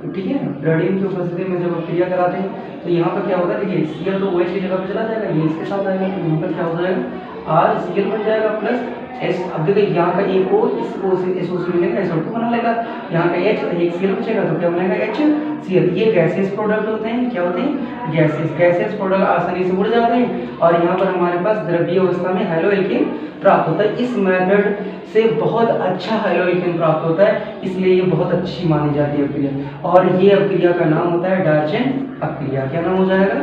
ठीक है। पिराडीन की उपस्थिति में जब क्रिया कराते हैं तो यहाँ पर क्या होगा, देखिए Cl तो OH की जगह पे चला जाएगा, ये इसके साथ आएगा, तो यहाँ पर क्या हो जाएगा RCl बन जाएगा प्लस S। अब देखिए यहाँ का एक O इस O से SO से मिलेगा, SO2 बना लेगा, यहाँ का H एक Cl बचेगा तो क्या बनेगा HCl। ये गैसेस प्रोडक्ट होते हैं, क्या होते हैं गैसेस प्रोडक्ट आसानी से उड़ जाते हैं और यहाँ पर हमारे पास द्रव्य अवस्था में हेलो एल्कीन प्राप्त होता है। इस मेथड से बहुत अच्छा हेलो एल्कीन प्राप्त होता है, इसलिए ये बहुत अच्छी मानी जाती है अपक्रिया। और ये अपक्रिया का नाम होता है डार्जेन अपक्रिया। क्या नाम हो जाएगा,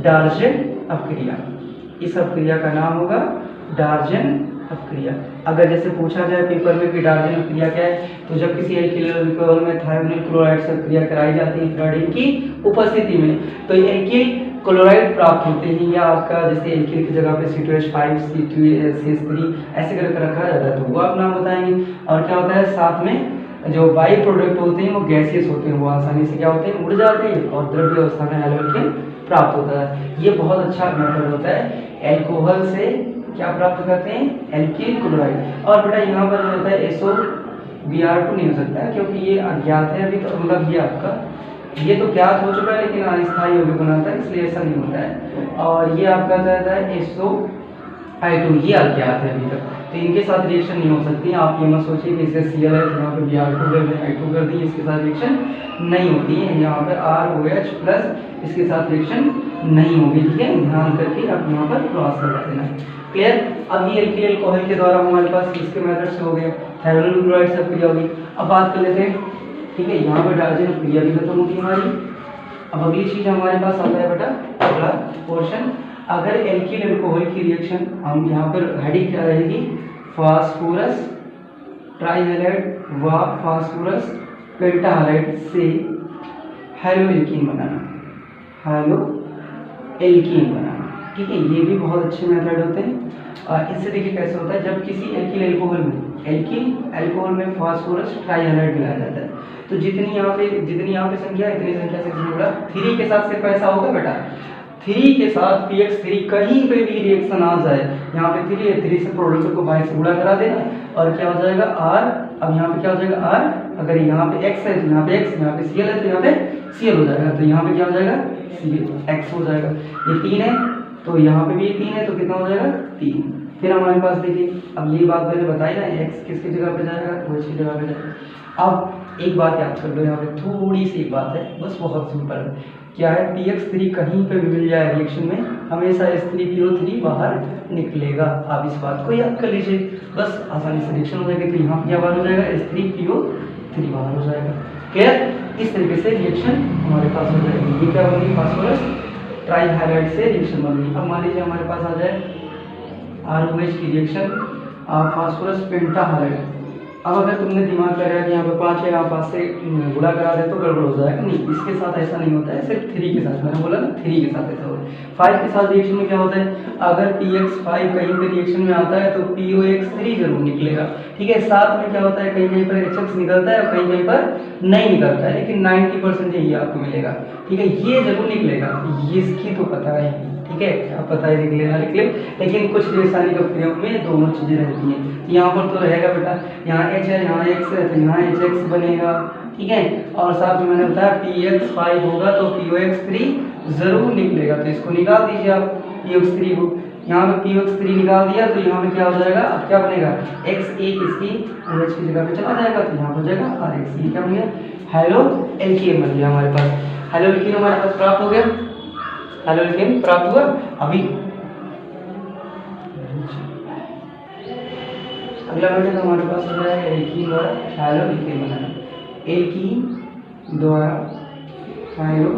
डार्जेन अपक्रिया। इस अपक्रिया का नाम होगा डार्जेन अपक्रिया। अगर जैसे पूछा जाए पेपर में कि डार्जेन अपक्रिया क्या है, तो जब किसी एल्किल अल्कोहल में थायोनिल क्लोराइड से अपक्रिया कराई जाती है पिराडीन की उपस्थिति में, तो एल्किल क्लोराइड प्राप्त होते हैं, या आपका जैसे एल्किल की जगह पे C2H5 C2CH3 ऐसे करके रखा जाता है तो वो आप नाम बताएंगे। और क्या होता है साथ में जो बाई प्रोडक्ट होते हैं वो गैसेस होते हैं, वो आसानी से क्या होते हैं उड़ जाते हैं और द्रव्य अवस्था में हेलो एल्कीन प्राप्त होता है। ये बहुत अच्छा मेथड होता है, एल्कोहल से क्या प्राप्त करते हैं एल्किल क्लोराइड। और बेटा यहाँ पर जो होता है SOBr2 नहीं हो सकता है क्योंकि ये अज्ञात है अभी, तो मतलब ये आपका ये तो ज्ञात हो चुका है लेकिन अस्थायी यौगिक बनाता है, इसलिए ऐसा नहीं होता है। और ये आपका जाता है SO2, ये अज्ञात है अभी तक, तो इनके साथ रिएक्शन नहीं हो सकती है। आप ये मत सोचिए कि इसे Cl है तो यहाँ पे Br2 कर दें I2 कर दी, इसके साथ रिएक्शन नहीं होती है। यहाँ पे ROH प्लस इसके साथ रिएक्शन नहीं होगी, ठीक है, ध्यान करके आप यहाँ पर क्रॉस कर देना। क्लियर। अब ये एल्किल अल्कोहल के द्वारा हमारे पास इसके मेथड से हो गया, थायोनिल क्लोराइड से क्रिया होगी। अब बात कर लेते हैं, ठीक है, यहाँ पर डार्जेन क्रिया भी खत्म होती है हमारी। अब अगली चीज हमारे पास आता है बेटा अगला पोर्शन, अगर एल्किल अल्कोहल की रिएक्शन हम यहाँ पर हेडिंग क्या रहेगी, फास्फोरस ट्राईहैलाइड व फास्फोरस पेंटाहैलाइड से हेलो एल्कीन बनाना, हेलो एल्कीन बनाना, ठीक है। ये भी बहुत अच्छे मेथड होते हैं। इससे देखिए कैसे होता है, जब किसी एल्किल अल्कोहल में फास्फोरस ट्राईहैलाइड मिलाया जाता है तो जितनी यहाँ पे संख्या इतनी संख्या से जुड़ा 3 के साथ सिर्फ ऐसा होगा बेटा, 3 के साथ px3 कहीं पे भी रिएक्शन आ जाए, यहाँ पे 3 है, 3 से प्रोडक्ट को बाहर से गुणा करा देना और क्या हो जाएगा R। अब यहाँ पे क्या हो जाएगा R, अगर यहाँ पे x है तो यहाँ पे x, यहाँ पे Cl है तो यहाँ पे Cl हो जाएगा, तो यहाँ पे क्या हो जाएगा x हो जाएगा। ये 3 है तो यहाँ पे भी 3 है तो कितना हो जाएगा 3। फिर हमारे पास देखिए, अब ये बात मैंने बताई ना, x किसकी जगह पे जाएगा, OH की जगह पे जाएगा। अब एक बात याद कर लो, यहाँ पे थोड़ी सी एक बात है, बस बहुत सिंपल है, क्या है px3 कहीं पे भी मिल जाए रिएक्शन में हमेशा H3PO3 बाहर निकलेगा। आप इस बात को याद कर लीजिए, बस आसानी से रिएक्शन हो जाएगी, तो यहाँ क्या बाहर हो जाएगा H3PO3 बाहर हो जाएगा। क्लियर। इस तरीके से रिएक्शन हमारे पास हो जाएगी। ये क्या बनेगी, फास्फोरस ट्राईहैलाइड से रिएक्शन बनेगी। अब मान लीजिए हमारे पास आ जाए ROH की रिएक्शन फास्फोरस पेंटाहैलाइड। अब अगर तुमने दिमाग लगाया कि यहाँ पे 5 है, यहाँ 5 से गुणा करा दे तो गड़बड़ हो जाएगा, नहीं, इसके साथ ऐसा नहीं होता है, सिर्फ 3 के साथ, मैंने बोला ना 3 के साथ ऐसा होता है। 5 के साथ रिएक्शन में क्या होता है, अगर px5 कहीं पे रिएक्शन में आता है तो POX3 जरूर निकलेगा, ठीक है। साथ में क्या होता है, कहीं कहीं पर HX निकलता है और कहीं कहीं पर नहीं निकलता है, लेकिन 90% यही आपको मिलेगा, ठीक है, ये जरूर निकलेगा, इसकी तो पता है, ठीक है, आप पता ही लिख लेना, लिख ले। लेकिन कुछ रासायनिक अपक्रियाओं में दोनों चीजें रहती हैं। यहाँ पर तो रहेगा बेटा, यहाँ H है, यहाँ X है, तो यहाँ HX बनेगा, ठीक है। और साथ में मैंने बताया PX5 होगा तो POX3 जरूर निकलेगा, तो इसको निकाल दीजिए आप POX3 को। यहाँ पे POX3 निकाल दिया तो यहाँ पे क्या हो जाएगा, अब क्या बनेगा, X1 किसकी OH की जगह पे चला जाएगा, तो यहाँ हो जाएगा RX। ये क्या बन गया, हेलो एल्केन बन गया हमारे पास। हेलो एल्केन हमारे पास प्राप्त हो गया, हेलो एल्केन प्राप्त हुआ। अभी अगला बेटा हमारे पास हो जाएगा एल्कीन द्वारा हेलो एल्केन बनाना, एल्कीन द्वारा हेलो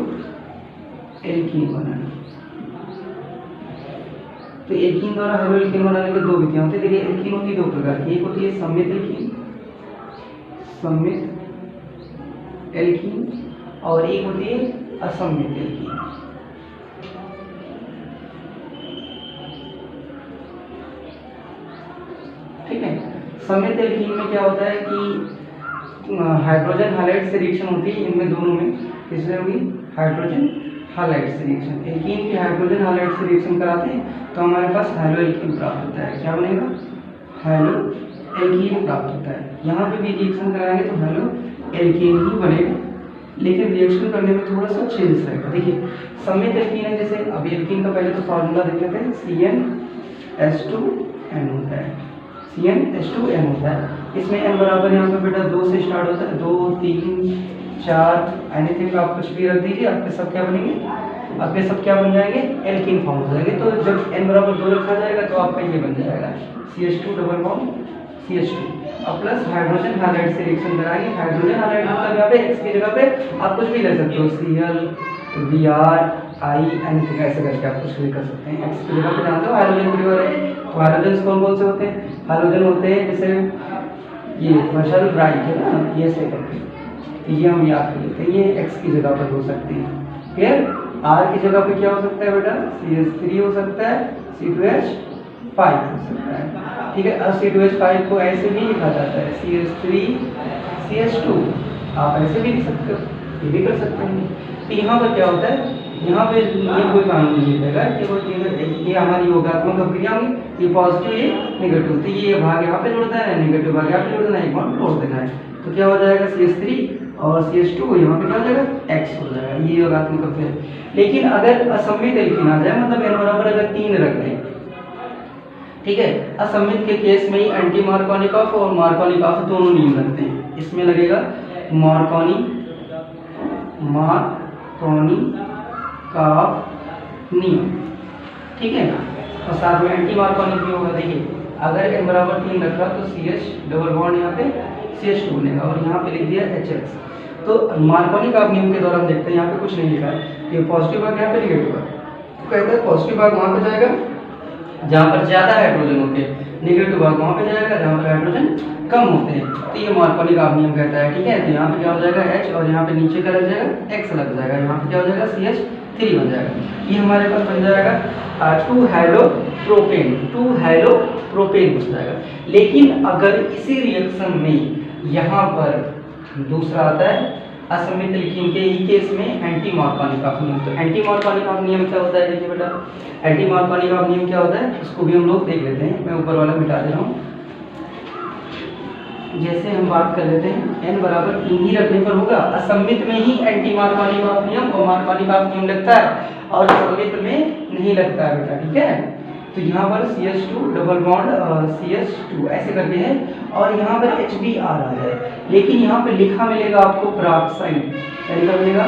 एल्कीन बनाना। तो एल्कीन द्वारा हेलो एल्कीन बनाने के दो विधियां होती है। देखिए एल्कीन होती है दो प्रकार की, एक होती है सममित एल्कीन, सममित एल्कीन, और एक होती है असममित एल्कीन। ठीक है, सममित एल्कीन में क्या होता है कि हाइड्रोजन हैलाइड से रिएक्शन होती है इनमें दोनों में, किसमें होगी, हाइड्रोजन हैलाइड से रिएक्शन। एल्कीन की हाइड्रोजन हैलाइड से रिएक्शन कराते हैं तो हमारे पास हेलो एल्कीन प्राप्त होता है। क्या बनेगा, हेलो एल्कीन प्राप्त होता है। यहाँ पे भी रिएक्शन कराएंगे तो हेलो एल्कीन ही बनेगा, लेकिन रिएक्शन करने में थोड़ा सा चेंज रहेगा। देखिए सममित एल्कीन है, जैसे अभी एल्कीन का पहले तो फार्मूला देख लेते हैं, CnH2n होता है, CnH2n होता है। इसमें n बराबर यहाँ पे बेटा 2 से स्टार्ट होता है, 2 3 4 एनीथिंग आप कुछ भी रख दीजिए, आपके सब क्या बनेंगे, आपके सब क्या बन जाएंगे, एल्कीन फॉर्म हो जाएंगे। तो जब n बराबर 2 रखा जाएगा तो आपका ये बन जाएगा CH2 डबल बॉन्ड CH2 अब प्लस हाइड्रोजन हैलाइड से रिएक्शन कराएंगे। हाइड्रोजन हैलाइड मतलब यहाँ पे X की जगह पे आप कुछ भी ले सकते हो, Cl Br I एनीथिंग ऐसे करके आप कुछ भी कर सकते हैं। X की जगह पे जानते हो हाइड्रोजन प्योर है, तो हाइड्रोजन कौन कौन से होते हैं, हाइड्रोजन होते हैं जैसे ये मशल ब्राइट है ना, ये से करके, तो ये हम याद कर लेते हैं, ये X की जगह पर हो सकते हैं। फिर R की जगह पे क्या हो सकता है बेटा, CH3 हो सकता है, C2H5 हो सकता है, ठीक है। अब C2H5 को ऐसे भी लिखा जाता है CH3 CH2, आप ऐसे भी लिख सकते हो, ये भी कर सकते हैं। तो यहाँ पर क्या होता है, यहाँ पे ये कोई कानून नहीं रहेगा कि ये हमारी योगात्मक अभिक्रिया होगी, ये पॉजिटिव ये नेगेटिव, तो ये भाग यहाँ पे जोड़ना है, नेगेटिव भाग यहाँ पे जोड़ देना है, एक बॉन्ड तोड़ देना है, तो क्या हो जाएगा CH3 और CH2 यहाँ पे क्या हो जाएगा, X हो जाएगा, ये योगात्मक अभिक्रिया। लेकिन अगर असममित एल्कीन आ जाए, मतलब n बराबर अगर 3 रख दें, ठीक है, असममित के केस में ही एंटी मार्कोनिकॉफ और मार्कोनिकॉफ दोनों नियम लगते हैं। इसमें लगेगा मार्कोनिकॉफ नियम, ठीक है, और साथ में एंटी मार्कोनिक भी होगा। देखिए अगर n बराबर 3 रखा तो CH डबल बॉन्ड यहाँ पे CH2 बनेगा और यहाँ पे लिख दिया HX। तो मार्कोनिक आप नियम के दौरान देखते हैं यहाँ पे कुछ नहीं लिखा है, ये पॉजिटिव भाग यहाँ पे नेगेटिव भाग, तो कहते हैं पॉजिटिव भाग वहाँ पे जाएगा जहाँ पर ज्यादा हाइड्रोजन होते हैं, नेगेटिव भाग वहाँ पे जाएगा जहाँ पर हाइड्रोजन कम होते हैं, तो ये मार्कोनिक आप नियम कहता है, ठीक है। तो यहाँ पे क्या हो जाएगा H और यहाँ पे नीचे क्या लग जाएगा, X लग जाएगा, यहाँ पे क्या हो जाएगा CH3 बन जाएगा। ये हमारे पास बन जाएगा 2 हेलोप्रोपेन, 2 हेलोप्रोपेन बन जाएगा। लेकिन अगर इसी रिएक्शन में यहाँ पर दूसरा आता है असममित एल्कीन के ही केस में एंटी मार्कोनिकॉफ नियम, तो एंटी मार्कोनिकॉफ नियम क्या होता है, देखिए बेटा एंटी मार्कोनिकॉफ नियम क्या होता है, इसको भी हम लोग देख लेते हैं। मैं ऊपर वाला मिटा दे रहा हूँ। जैसे हम बात कर लेते हैं n बराबर 3 ही रखने पर होगा, असममित में ही एंटी मार्कोनिकॉफ नियम और मार्कोनिकॉफ नियम लगता है और सममित में नहीं लगता है बेटा, ठीक है। तो यहाँ पर CH2 डबल बॉन्ड CH2 ऐसे करके है और यहाँ पर HBr आ जाए, लेकिन यहाँ पे लिखा मिलेगा आपको पेरोक्साइड, क्या लिखा मिलेगा,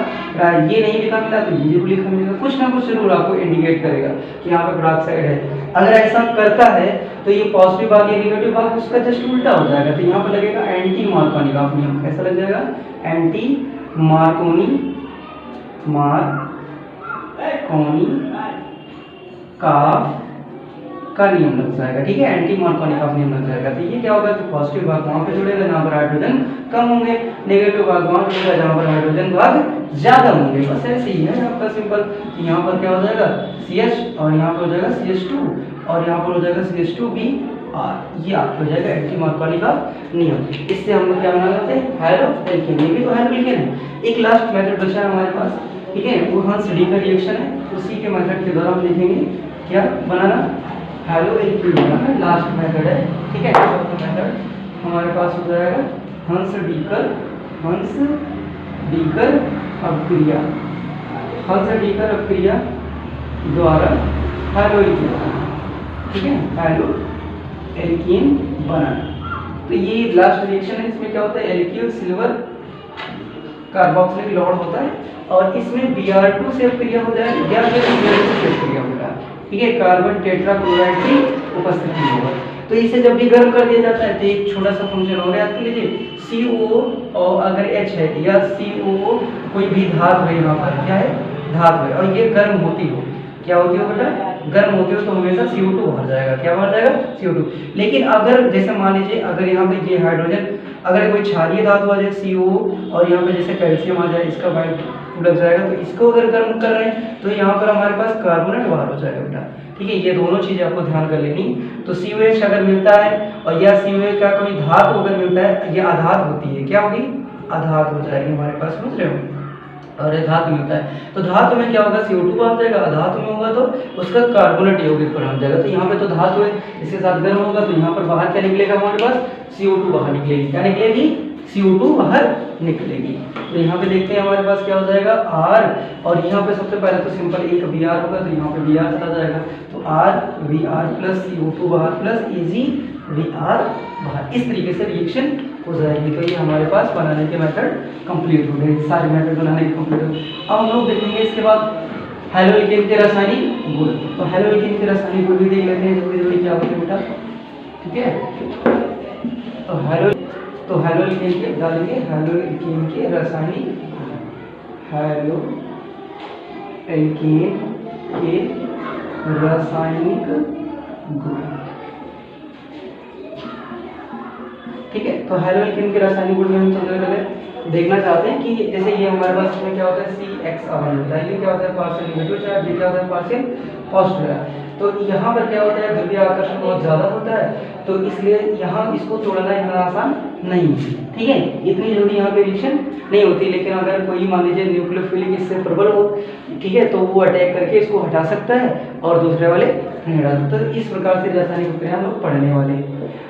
ये नहीं लिखा मिला तो ये जरूर लिखा मिलेगा, कुछ ना कुछ जरूर आपको इंडिकेट करेगा कि यहाँ पे पेरोक्साइड है। अगर ऐसा करता है तो ये पॉजिटिव भाग या नेगेटिव भाग उसका जस्ट उल्टा हो जाएगा, तो यहाँ पर लगेगा एंटी मार्कोनिकॉफ नियम। कैसा लग जाएगा, एंटी मार्कोनिकॉफ का नियम लग जाएगा, ठीक है, एंटी मार्कोनिकॉफ नियम लग जाएगा। तो ये क्या होगा कि पॉजिटिव भाग वहां पे जुड़ेगा जहां पर हाइड्रोजन कम होंगे, नेगेटिव भाग वहां जुड़ेगा जहां पर हाइड्रोजन भाग ज्यादा होंगे। बस ऐसे ही है आपका सिंपल। यहाँ पर क्या हो जाएगा CH और यहाँ पर हो जाएगा CH2 और यहाँ पर हो जाएगा CH2Br, ये आपको हो जाएगा एंटी मार्कोनिकॉफ नियम। इससे हम लोग क्या बना लेते हैं, हेलो एल्कीन, ये भी तो हेलो एल्कीन है। एक लास्ट मेथड बचा है हमारे पास, ठीक है, वो हंस डी का रिएक्शन है, उसी के मेथड के द्वारा हम देखेंगे क्या बनाना, हैलो एल्कीन बनाना लास्ट मेथड है। ठीक है, चौथा मेथड हमारे पास हो जाएगा हंस डीकर अपक्रिया, हंस डीकर अपक्रिया द्वारा हैलो एल्कीन, ठीक है, हैलो एल्कीन बनाना। तो ये लास्ट रिएक्शन है, इसमें क्या होता है, एल्कील सिल्वर कार्बोक्सिलिक लॉन्ड होता है और इसमें Br2 से अपक्रिया हो जाएगी या फिर Br2 से अपक्रिया होगा। ठीक है, कार्बन टेट्राक्लोराइड की उपस्थिति होगा। तो इसे जब भी गर्म कर दिया जाता है तो एक छोटा सा फंक्शन और याद कर लीजिए, CO और अगर H है या CO कोई भी धातु है, यहाँ पर क्या है, धातु है और ये गर्म होती हो, क्या होती हो बेटा, गर्म होती हो तो हमेशा CO2 बाहर जाएगा, क्या बाहर जाएगा, CO2। लेकिन अगर जैसे मान लीजिए अगर यहाँ पे ये हाइड्रोजन, अगर कोई क्षारीय धातु आ जाए CO और यहाँ पे जैसे कैल्शियम आ जाए, इसका बाइंड लग जाएगा, तो इसको अगर गर्म कर रहे हैं तो यहाँ पर हमारे पास कार्बोनेट बाहर हो जाएगा बेटा। ठीक है, ये दोनों चीजें आपको ध्यान कर लेनी। तो COH अगर मिलता है और या COH का कोई धातु अगर मिलता है, ये आधात होती है, क्या होगी, आधात हो जाएगी हमारे पास, समझ रहे हो, और धातु मिलता है तो धातु में क्या होगा, CO2 बाहर जाएगा, अधातु में होगा तो उसका कार्बोनेट यौगिक बन जाएगा। तो यहाँ पे तो धातु है, इसके साथ गर्म होगा तो यहाँ पर बाहर क्या निकलेगा, हमारे पास CO2 बाहर निकलेगी, क्या निकलेगी, CO2 बाहर निकलेगी। तो यहाँ पे देखते हैं हमारे पास क्या हो जाएगा R, और यहाँ पे सबसे पहले तो सिंपल एक Br होगा तो यहाँ पे Br चला जाएगा, तो RVr प्लस CO2 बाहर प्लस AgVr बाहर, इस तरीके से रिएक्शन हो जाएगी। तो ये हमारे पास बनाने के मेथड कंप्लीट हो गए, सारे मेथड बनाने के कंप्लीट हो गए। अब हम लोग देखेंगे इसके बाद हैलोएल्केन के रासायनिक गुण। तो हैलोएल्केन के रासायनिक गुण भी देख लेते हैं जल्दी जल्दी, क्या होते हैं बेटा, ठीक है। तो हैलोएल्केन के डालेंगे, हैलोएल्केन के रासायनिक, हैलोएल्केन के रासायनिक गुण, ठीक है। तो हैलोएल्केन के रासायनिक गुण में हम सबसे पहले देखना चाहते हैं कि जैसे ये हमारे पास इसमें क्या होता है, CX होता है, ये क्या होता है, पार्शियल नेगेटिव चार्ज, ये क्या होता है, पार्शियल पॉजिटिव। तो यहाँ पर क्या होता है, ध्रुवीय आकर्षण बहुत ज्यादा होता है, तो इसलिए यहाँ इसको तोड़ना इतना आसान नहीं है, ठीक है, इतनी जल्दी यहाँ पे रिएक्शन नहीं होती। लेकिन अगर कोई मान लीजिए न्यूक्लियोफिलिक इससे प्रबल हो, ठीक है, तो वो अटैक करके इसको हटा सकता है और दूसरे वाले नहीं हटा। तो इस प्रकार से रासायनिक प्रक्रिया हम लोग पढ़ने वाले हैं।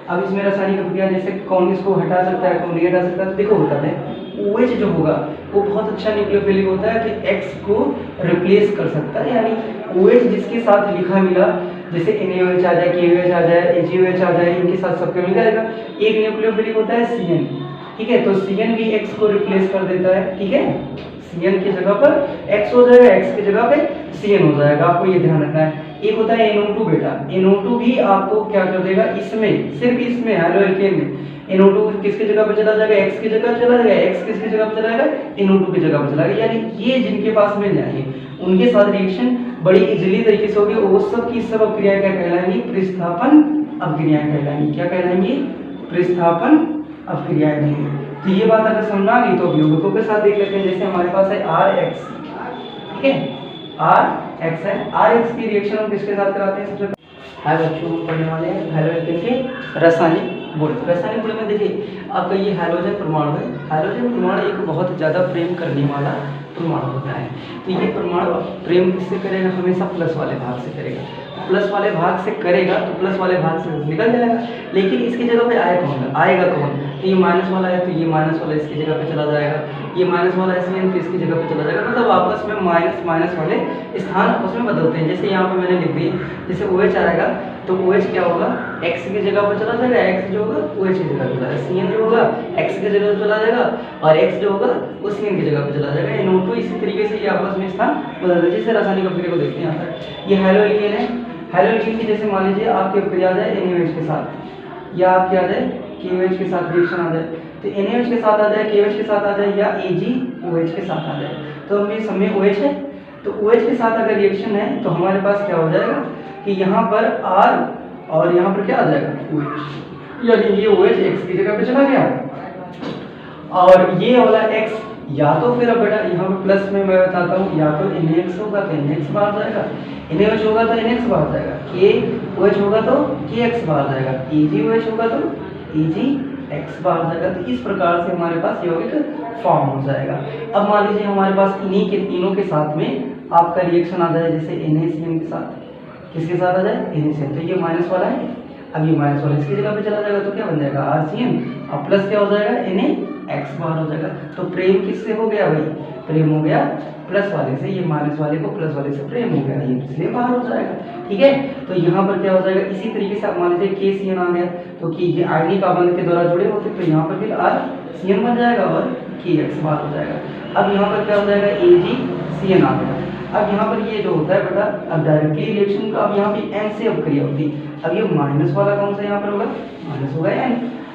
अब इसमें रासायनिक प्रक्रिया जैसे कौन इसको हटा सकता है, कौन नहीं हटा सकता है, तो देखो बताते हैं। OH जो होगा वो बहुत अच्छा न्यूक्लियोफिलिक होता है, तो X को रिप्लेस कर सकता है, यानी OH जिसके साथ लिखा मिला, जैसे NaOH आ जाए, KOH आ जाए, AgOH आ जाए, इनके साथ सबके मिल जाएगा। एक न्यूक्लियोफिलिक होता है CN, ठीक है, तो CN भी X को रिप्लेस कर देता है, ठीक है, CN की जगह पर X हो जाएगा, X की जगह पे CN हो जाएगा, आपको ये ध्यान रखना है। एक होता है NO2 बेटा, NO2 भी आपको क्या कर देगा, इसमें सिर्फ इसमें हैलोएल्केन में NO2 किसकी जगह पे चला जाएगा, X की जगह चला जाएगा, X किसकी जगह पे चला जाएगा, NO2 की जगह पे चला जाएगा। यानी ये जिनके पास मिल जाएंगे उनके साथ रिएक्शन बड़ी इजीली तरीके से होगी, वो सब की सब अपक्रियाएं क्या कहलाएंगी, प्रतिस्थापन अपक्रियाएं कहलाएंगी, क्या कहलाएंगी, प्रतिस्थापन अपक्रियाएं कहलाएंगी। तो ये बात अगर समझ आ गई तो यौगिकों के साथ देख लेते हैं। जैसे हमारे पास है RX, ठीक है, RX है, RX की रिएक्शन हम किसके साथ कराते हैं, सबसे हाय बच्चों हम पढ़ने वाले हैं हैलोएल्केन के रासायनिक गुण। रासायनिक गुण में देखिए आपका ये हाइड्रोजन परमाणु है, हाइड्रोजन परमाणु एक बहुत ज़्यादा प्रेम करने वाला परमाणु होता है। तो ये परमाणु प्रेम किससे करेगा, हमेशा प्लस वाले भाग से करेगा, प्लस वाले भाग से करेगा तो प्लस वाले भाग से निकल जाएगा। लेकिन इसकी जगह पे आएगा कौन, तो ये माइनस वाला है तो ये माइनस वाला इसकी जगह पे चला जाएगा, ये माइनस वाला है तो इसकी जगह पे चला जाएगा। मतलब आपस में माइनस माइनस वाले स्थान आपस में बदलते हैं। जैसे यहाँ पे मैंने लिख दी, जैसे OH आएगा तो OH क्या होगा, X की जगह पर चला जाएगा, X जो होगा OH की जगह पर चला जाएगा, CN जो होगा X की जगह पर चला जाएगा और X जो होगा वो CN की जगह पर चला जाएगा। NO2 इसी तरीके से ये आपस में स्थान बदलते हैं। जैसे रासायनिक अपक्रिया को देखते हैं यहाँ पर, ये हैलोएल्केन है, हैलोएल्केन की जैसे मान लीजिए आपकी अपक्रिया आ जाए NaOH के साथ या आपके आ जाए KOH के साथ रिएक्शन आ जाए, तो NaOH के साथ आ जाए, KOH के साथ आ जाए या AgOH के साथ आ जाए, तो हम ये समय OH है तो OH के साथ अगर रिएक्शन है तो हमारे पास क्या हो जाएगा कि यहाँ पर R और यहाँ पर क्या आ जाएगा OH, यानी ये OH X की जगह पे चला गया और ये वाला X या तो फिर अब बेटा यहाँ पे प्लस में मैं बताता हूँ, या तो NaX होगा तो NaX बाहर जाएगा, NaOH होगा तो NaX बाहर जाएगा, KOH होगा तो KX बाहर जाएगा, AgOH होगा तो एक्स बार हो जाएगा। तो इस प्रकार से हमारे पास यौगिक फॉर्म हो जाएगा। अब मान लीजिए हमारे पास इन्हीं के तीनों के साथ में आपका रिएक्शन आ जाए, जैसे NaCN के साथ, किसके साथ आ जाए, NaCN, तो ये माइनस वाला है, अब ये माइनस वाला इसकी जगह पे चला जाएगा तो क्या बन जाएगा RCN, और प्लस क्या हो जाएगा NaX बार हो जाएगा। तो प्रेम किससे हो गया भाई, प्रेम हो गया प्लस वाले से, ये माइनस वाले को प्लस वाले से प्रेम हो गया, ये इसलिए बाहर हो जाएगा। ठीक है, तो यहाँ पर क्या हो जाएगा, इसी तरीके से आप मान लीजिए KCN आ गया, तो कि ये आयनिक आबंध के द्वारा जुड़े होते, तो यहाँ पर फिर RCN बन जाएगा और KX बार हो जाएगा। अब यहाँ पर क्या हो जाएगा AgCN आ गया। अब यहाँ पर ये जो होता है बेटा, अब डायरेक्टली रिएक्शन का अब यहाँ पे N से अपक्रिया होती है। अब ये माइनस वाला कौन सा यहाँ पर होगा, माइनस होगा N।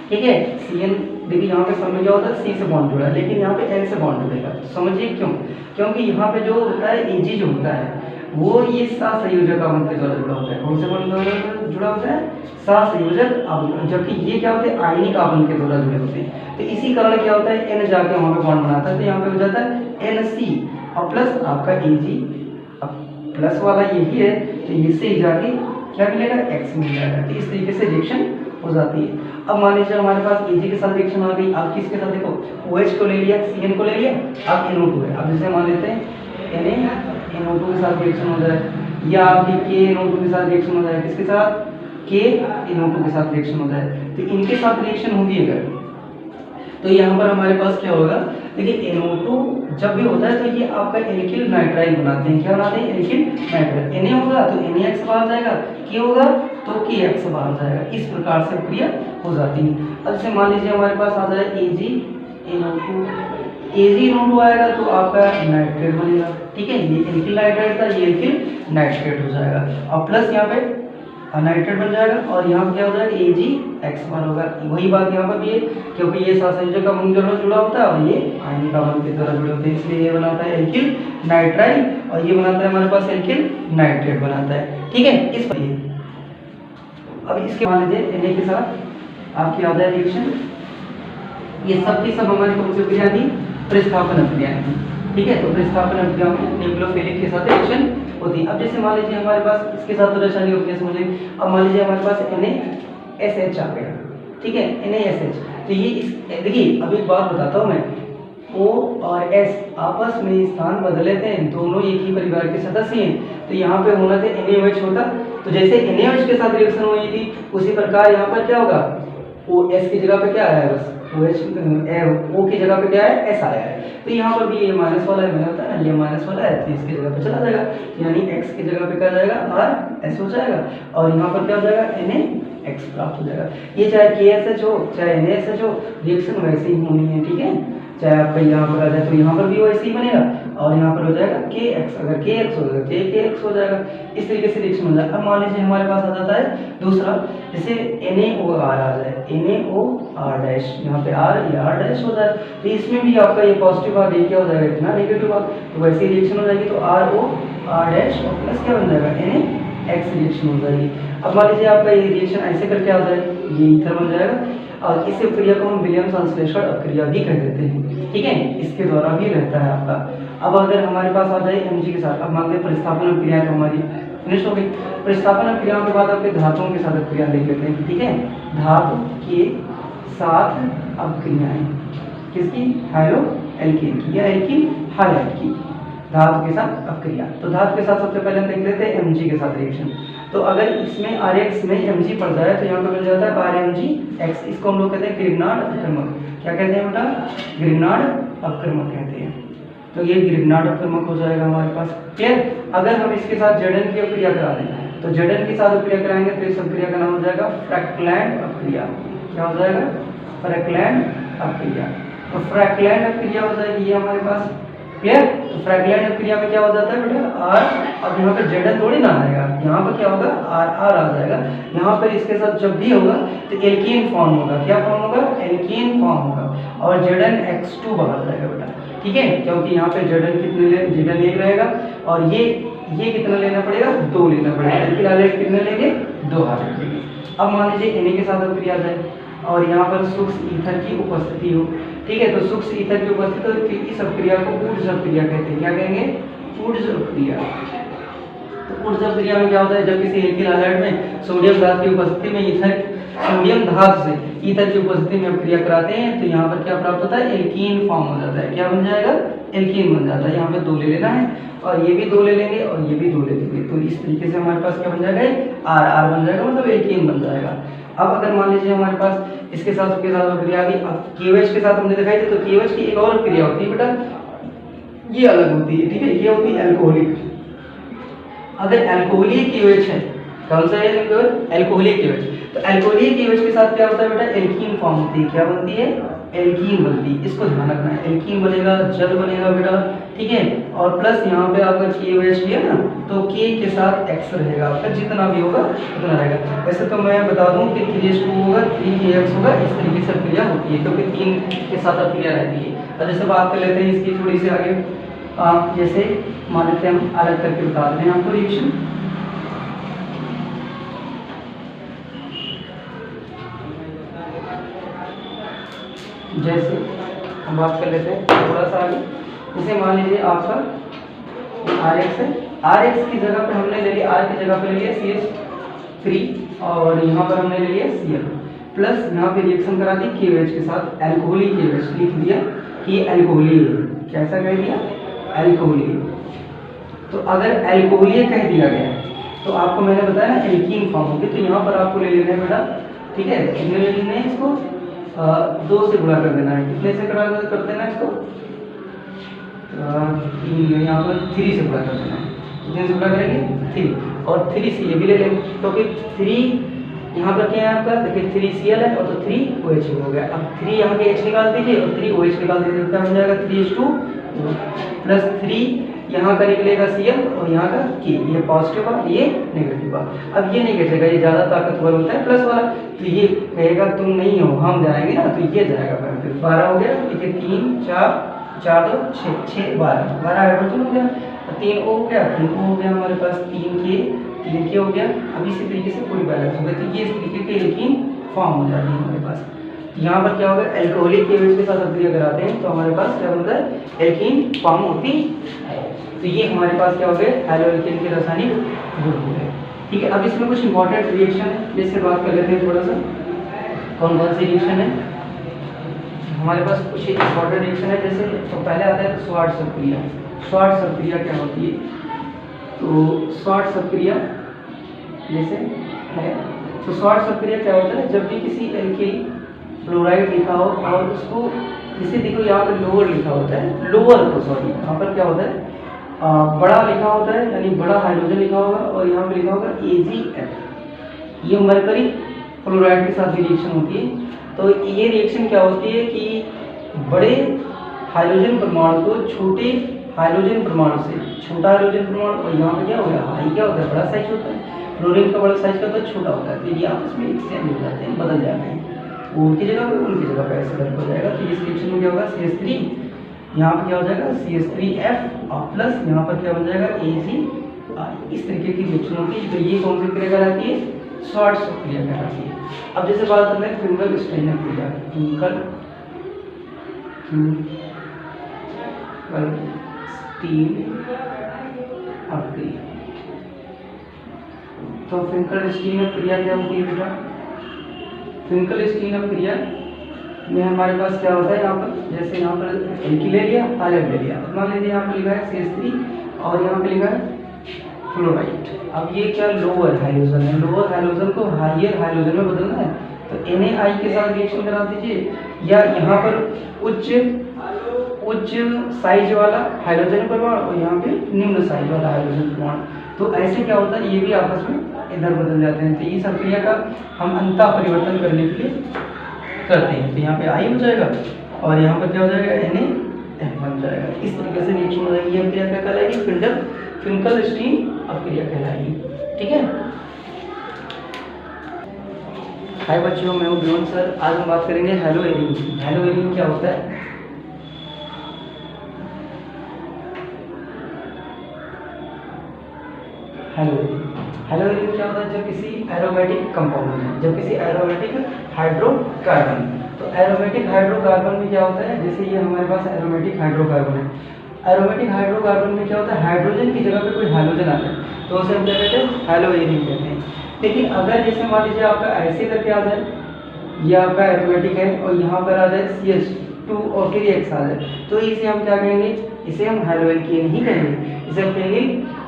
ठीक है, CN देखिए यहाँ पे समय क्या होता है, C से बॉन्ड जुड़ा है, लेकिन यहाँ पे N से बॉन्ड जुड़ेगा। समझिए क्यों, क्योंकि यहाँ पे जो होता है Ag जो होता है वो ये सहसंयोजक आबंध के द्वारा जुड़ा होता है। कौन से बॉन्ड द्वारा जुड़ा होता है, सहसंयोजक आबंध, जबकि ये क्या होते हैं, आयनिक आबंध के द्वारा जुड़े होते हैं। तो इसी कारण क्या होता है, N जाके वहाँ पे बॉन्ड बनाता है, तो यहाँ पे हो जाता है NC और प्लस आपका Ag, अब प्लस वाला यही है, तो इससे ही जाके क्या मिलेगा, X मिल जाएगा। तो इस तरीके से रिएक्शन हो जाती है। अब मान लीजिए हमारे पास Ag के साथ रिएक्शन आ गई, अब किसके साथ, देखो OH को ले लिया, CN को ले लिया, अब NO2 है। अब जैसे मान लेते हैं NaNO2 के साथ रिएक्शन हो जाए, या आपकी KNO2 के साथ रिएक्शन हो जाए, किसके साथ, KNO2 के साथ रिएक्शन हो जाए, तो इनके साथ रिएक्शन होगी अगर, तो यहाँ पर हमारे पास क्या होगा, देखिए NO2 जब भी होता है तो ये आपका एल्किल नाइट्राइल बनाते हैं, क्या बनाते हैं, एल्किल नाइट्राइल। Na होगा तो NaX बाहर जाएगा, K होगा तो KX बाहर जाएगा। इस प्रकार से प्रक्रिया हो जाती है। अब जैसे मान लीजिए हमारे पास आ जाए AgNO2, AgNO2 आएगा तो आपका नाइट्रेट बनेगा। ठीक है, ये एल्किल नाइट्रेट था, ये एल्किल नाइट्रेट हो जाएगा, और प्लस यहाँ पे नाइट्रेट बन जाएगा, और यहाँ पे क्या हो जाएगा AgX बार होगा। वही बात यहाँ पर भी है, क्योंकि ये सहसंयोजक आबंध से जुड़ा होता है और ये आयनिक आबंध के द्वारा जुड़े होते हैं, इसलिए ये बनाता है एल्किल नाइट्राइल और ये बनाता है हमारे पास एल्किल नाइट्रेट बनाता है। ठीक है, इस पर अब इसके मान लीजिए Na के साथ आपकी आ जाए रिएक्शन, ये सब की सब हमारी कौन सी क्रिया थी, प्रतिस्थापन क्रिया थी। ठीक है, तो प्रतिस्थापन क्रिया में न्यूक्लियोफिलिक के साथ रिएक्शन होती है। अब जैसे मान लीजिए हमारे पास इसके साथ तो रेशा नहीं होती है, समझिए। अब मान लीजिए हमारे पास NaSH आ गया, ठीक है, NaSH, तो ये देखिए अब एक बात बताता हूँ मैं, O और S आपस में स्थान बदल लेते हैं, दोनों एक ही परिवार के सदस्य हैं, तो यहाँ पे होना था NaOH होता, तो जैसे NaOH के साथ रिएक्शन हुई थी उसी प्रकार यहाँ पर क्या होगा, OS की जगह पे क्या आया है, बस O की जगह पे क्या है, S आया है। तो यहाँ पर भी ये माइनस वाला है, होता है ना, ये माइनस वाला है, तो इसकी जगह पे चला जाएगा, यानी X की जगह पे क्या जाएगा, RS हो जाएगा, और यहाँ पर क्या हो जाएगा, NaX प्राप्त हो जाएगा। ये चाहे KSH हो चाहे NaSH हो, रिएक्शन वैसे ही होनी है। ठीक है, चाहे आपका यहाँ पर आ जाए तो यहाँ पर भी वैसे ही बनेगा, और यहाँ पर हो जाएगा KX, अगर KX हो जाएगा KX हो जाएगा, इस तरीके से रिएक्शन हो जाएगा। अब मान लीजिए हमारे पास आ जाता है दूसरा, जैसे NaOR आ जाए, NaOR डैश, यहाँ पे R या R डैश हो जाए, तो इसमें भी आपका ये पॉजिटिव भाग ये क्या हो जाएगा, इतना नेगेटिव भाग, तो वैसे ही रिएक्शन हो जाएगी, तो ROR डैश और प्लस क्या बन जाएगा, NaX रिएक्शन हो जाएगी। अब मान लीजिए आपका ये रिएक्शन ऐसे करके आ जाए, ये ईथर बन जाएगा, और इस प्रक्रिया को हम विलियम संश्लेषण अपक्रिया भी कह देते हैं। ठीक है, इसके द्वारा भी रहता है आपका। अब अगर हमारे पास आ जाए Mg के साथ, अब मानते हैं प्रतिस्थापन अपक्रिया तो हमारी फिनिश हो गई। प्रतिस्थापन अपक्रियाओं के बाद आपके धातुओं के साथ अपक्रिया देख लेते हैं। ठीक है, धातु के साथ अपक्रियाएं किसकी, हाइड्रो एल्कीन की या एल्कीन हाइलाइट की, धातु के साथ अपक्रिया। तो धातु के साथ सबसे पहले हम देख लेते हैं Mg के साथ रिएक्शन। तो अगर इसमें Rx में Mg पड़ जाए तो यहाँ पे मिल जाता है RMgX, इसको हम लोग कहते हैं ग्रिग्नार्ड अपक्रमक। क्या कहते हैं बेटा, ग्रिग्नार्ड अपक्रमक कहते हैं। तो ये ग्रिग्नार्ड अपक्रमक हो जाएगा हमारे पास। क्लियर, अगर हम इसके साथ Zn की अपक्रिया करा दें तो Zn के साथ अपक्रिया कराएंगे तो इस अपक्रिया का नाम हो जाएगा फ्रैक्लैंड अपक्रिया। क्या हो जाएगा, फ्रैक्लैंड अपक्रिया। तो फ्रैक्लैंड अपक्रिया हो जाएगी ये हमारे पास। क्लियर, तो फ्रैक्लैंड अपक्रिया में क्या हो जाता है बेटा, R, अब यहाँ पे Zn थोड़ी ना आएगा, यहाँ पर क्या होगा, RR आ जाएगा। यहाँ पर इसके साथ जब भी होगा तो एल्कीन फॉर्म होगा। क्या फॉर्म होगा, एल्कीन फॉर्म होगा, और ZnX2 बाहर जाएगा बेटा। ठीक है, क्योंकि यहाँ पे Zn कितने Zn एक रहेगा, और ये कितना लेना पड़ेगा, 2 लेना पड़ेगा। एल्किल हाइड्राइड कितने लेंगे, 2 हाइड्राइड लेंगे। अब मान लीजिए Na के साथ अपक्रिया जाए और यहाँ पर सूक्ष्म ईथर की उपस्थिति हो। ठीक है, तो सूक्ष्म ईथर की उपस्थिति तो इस अपक्रिया को ऊर्जा अपक्रिया कहते हैं। क्या कहेंगे, ऊर्जा अपक्रिया। तो ऊर्जा अपक्रिया में क्या होता है, जब किसी एल्किल हाइड्राइड में सोडियम धातु की उपस्थिति में ईथर सोडियम धातु से ईथर की उपस्थिति में क्रिया कराते हैं तो यहाँ पर क्या प्राप्त होता है, एल्कीन फॉर्म हो जाता है। क्या बन जाएगा, एल्कीन बन जाता है। यहाँ पे 2 ले लेना है और ये भी 2 ले लेंगे और ये भी 2 ले लेंगे, तो इस तरीके से हमारे पास क्या बन जाएगा, आर आर बन जाएगा, मतलब एल्कीन बन जाएगा। अब अगर मान लीजिए हमारे पास इसके साथ क्रिया आ गई, अब KOH के साथ हमने दिखाई थी, तो KOH की एक और क्रिया होती है बेटा, ये अलग होती है, ठीक है, ये होती है एल्कोहलिक। अगर एल्कोहलिक KOH है, कौन सा है एल्कोहलिक KOH, तो एल्कोहलिक KOH के साथ क्या होता है बेटा, एल्कीन फॉर्म होती है। क्या बनती है, एल्कीन बनती है। इसको ध्यान रखना है, एल्कीन बनेगा, जल बनेगा बेटा, ठीक है। और प्लस यहाँ पे आपका KOH लिया ना, तो K के साथ X रहेगा आपका, जितना भी होगा उतना रहेगा। वैसे तो मैं बता दूं कि 3H2 होगा, 3KX होगा, इस तरीके से क्रिया होती है, क्योंकि 3 के साथ क्रिया रहती है। और जैसे बात कर लेते हैं इसकी थोड़ी सी आगे, जैसे मान लेते हैं हम अलग करके बता दें आपको रिएक्शन। जैसे हम बात कर लेते हैं थोड़ा सा आगे, जैसे मान लीजिए आपका RX है, RX की जगह पे हमने ले लिया, R की जगह पे ले लिया CH3 और यहाँ पर हमने ले लिया Cl प्लस यहाँ पे रिएक्शन करा दी KOH के साथ, एल्कोहलिक KOH लिख दिया कि एल्कोहलिक है। कैसा कह दिया, एल्कोहलिक। तो अगर एल्कोहलिक कह दिया गया तो आपको मैंने बताया ना एल्कीन फॉर्म होगी, तो यहाँ पर आपको ले लेना है बेटा, ठीक है, कितने ले लेना है इसको, 2 से गुणा कर देना है। कितने से गुणा कर देना है इसको, यहाँ पर 3 से गुणा कर देना है। कितने से गुणा करेंगे, 3, और 3 से ये भी ले लेंगे, तो फिर 3 यहाँ पर क्या है आपका, देखिए 3Cl है और तो 3OH हो गया। अब 3 यहाँ के H निकाल दीजिए और 3OH निकाल दीजिए, क्या बन जाएगा, 3H2 प्लस 3 यहाँ का निकलेगा Cl और यहाँ का K, ये पॉजिटिव है, ये नेगेटिव है। अब ये नहीं कहेगा, ये ज़्यादा ताकतवर होता है प्लस वाला, तो ये कहेगा तुम नहीं हो, हम जाएंगे ना, तो ये जाएगा फिर 12 हो गया, ठीक है, 3 4 4 2 6 6 12 हाइड्रोजन हो गया, 3 O हो गया, 3 O हो गया हमारे पास, 3 K हो गया। अब इसी तरीके से पूरी बैलेंस हो गई, तो ये इस तरीके के एल्कीन फॉर्म हो जाती है हमारे पास। यहाँ पर क्या होगा, एल्कोहलिक KOH के साथ अभिक्रिया कराते हैं तो हमारे पास क्या होता है, एल्कीन फॉर्म होती है। तो ये हमारे पास क्या हो गए, हैलोएल्केन के रासायनिक गुण हो गए, ठीक है। अब इसमें कुछ इंपॉर्टेंट रिएक्शन है, जिससे बात कर लेते हैं थोड़ा सा, कौन कौन सी रिएक्शन है हमारे पास। कुछ इंपॉर्टेंट रिएक्शन है, जैसे तो पहले आता है स्वार्ट्ज सबक्रिया। स्वार्ट्ज सबक्रिया क्या होती है, तो स्वार्ट्ज सबक्रिया जैसे है, तो स्वार्ट्ज सबक्रिया क्या होता है, जब भी किसी एल्किल फ्लोराइड लिखा हो और उसको, जैसे देखो यहाँ पर लोअर लिखा होता है, लोअर को सॉरी यहाँ पर क्या होता है, बड़ा लिखा होता है, यानी बड़ा हाइड्रोजन लिखा होगा और यहाँ पे लिखा होगा AgF, ये मरकरी फ्लोराइड के साथ भी रिएक्शन होती है। तो ये रिएक्शन क्या होती है कि बड़े हाइड्रोजन परमाणु को छोटे हाइड्रोजन परमाणु से, छोटा हाइड्रोजन परमाणु, और यहाँ पे क्या होगा, हाई क्या होता है, बड़ा साइज होता है, फ्लोरीन का बड़ा साइज का होता है, छोटा होता है, तो ये आपस में एक्सचेंज हो जाते हैं, बदल जाते हैं, उनकी जगह पे उनकी जगह पे ऐसे हो जाएगा। तो इस रिएक्शन में क्या होगा, CH3 यहाँ पर क्या हो जाएगा, CH3F और प्लस यहाँ पर क्या बन जाएगा, AgI। इस तरीके की रिएक्शन होती है। तो ये कौन सी क्रिया कहलाती है, स्वार्ट्ज क्रिया कहलाती है। अब जैसे बात करते हैं फिंगल स्टेनर क्रिया, फिंगल स्टीन क्रिया। तो फिंगल स्टीन क्रिया क्या होती है बेटा, फिंगल स्टीन क्रिया में हमारे पास क्या होता है, यहाँ पर जैसे यहाँ पर एल्किल ले लिया, हाइड्रोजन ले लिया, मान लीजिए यहाँ पर लिखा है CH3 और यहाँ पे लिखा है फ्लोराइड। अब ये क्या, लोअर हाइड्रोजन है, लोअर हाइड्रोजन को हायर हाइड्रोजन में बदलना है, तो NaI के साथ रिएक्शन करा दीजिए, या यहाँ पर उच्च साइज वाला हाइड्रोजन परमाणु और यहाँ पे निम्न साइज वाला हाइड्रोजन परमाणु, तो ऐसे क्या होता है, ये भी आपस में इधर बदल जाते हैं। तो इस प्रक्रिया का हम अंतः परिवर्तन करने के लिए करते हैं, तो यहाँ पे I हो जाएगा और यहाँ पर क्या हो जाएगा, NaF बन जाएगा। इस तरीके से रिएक्शन हो जाएगी। यह क्रिया क्या कहलाएगी, फिंकल स्टीन अपक्रिया कहलाएगी, ठीक है। हाय बच्चों, मैं हूँ विनोद सर। आज हम बात करेंगे हैलोएरिन की। हैलोएरिन क्या होता है, हैलोएरिन क्या होता है, जब किसी एरोमेटिक कंपाउंड में, जब किसी एरोमेटिक हाइड्रोकार्बन, तो एरोमेटिक हाइड्रोकार्बन में क्या होता है, जैसे ये हमारे पास एरोमेटिक हाइड्रोकार्बन है, एरोमेटिक हाइड्रोकार्बन में क्या होता है, हाइड्रोजन की जगह पे कोई हाइड्रोजन आता है, तो उसे हम क्या कहते हैं, हैलोएरिन कहते हैं। लेकिन अगर जैसे मान लीजिए आपका ऐसे करके आ जाए, ये आपका एरोमेटिक है और यहाँ पर आ जाए CH2 और फिर X आ जाए, तो इसे हम क्या कहेंगे, इसे हम हैलोएल्केन ही कहेंगे, इसे हम कहेंगे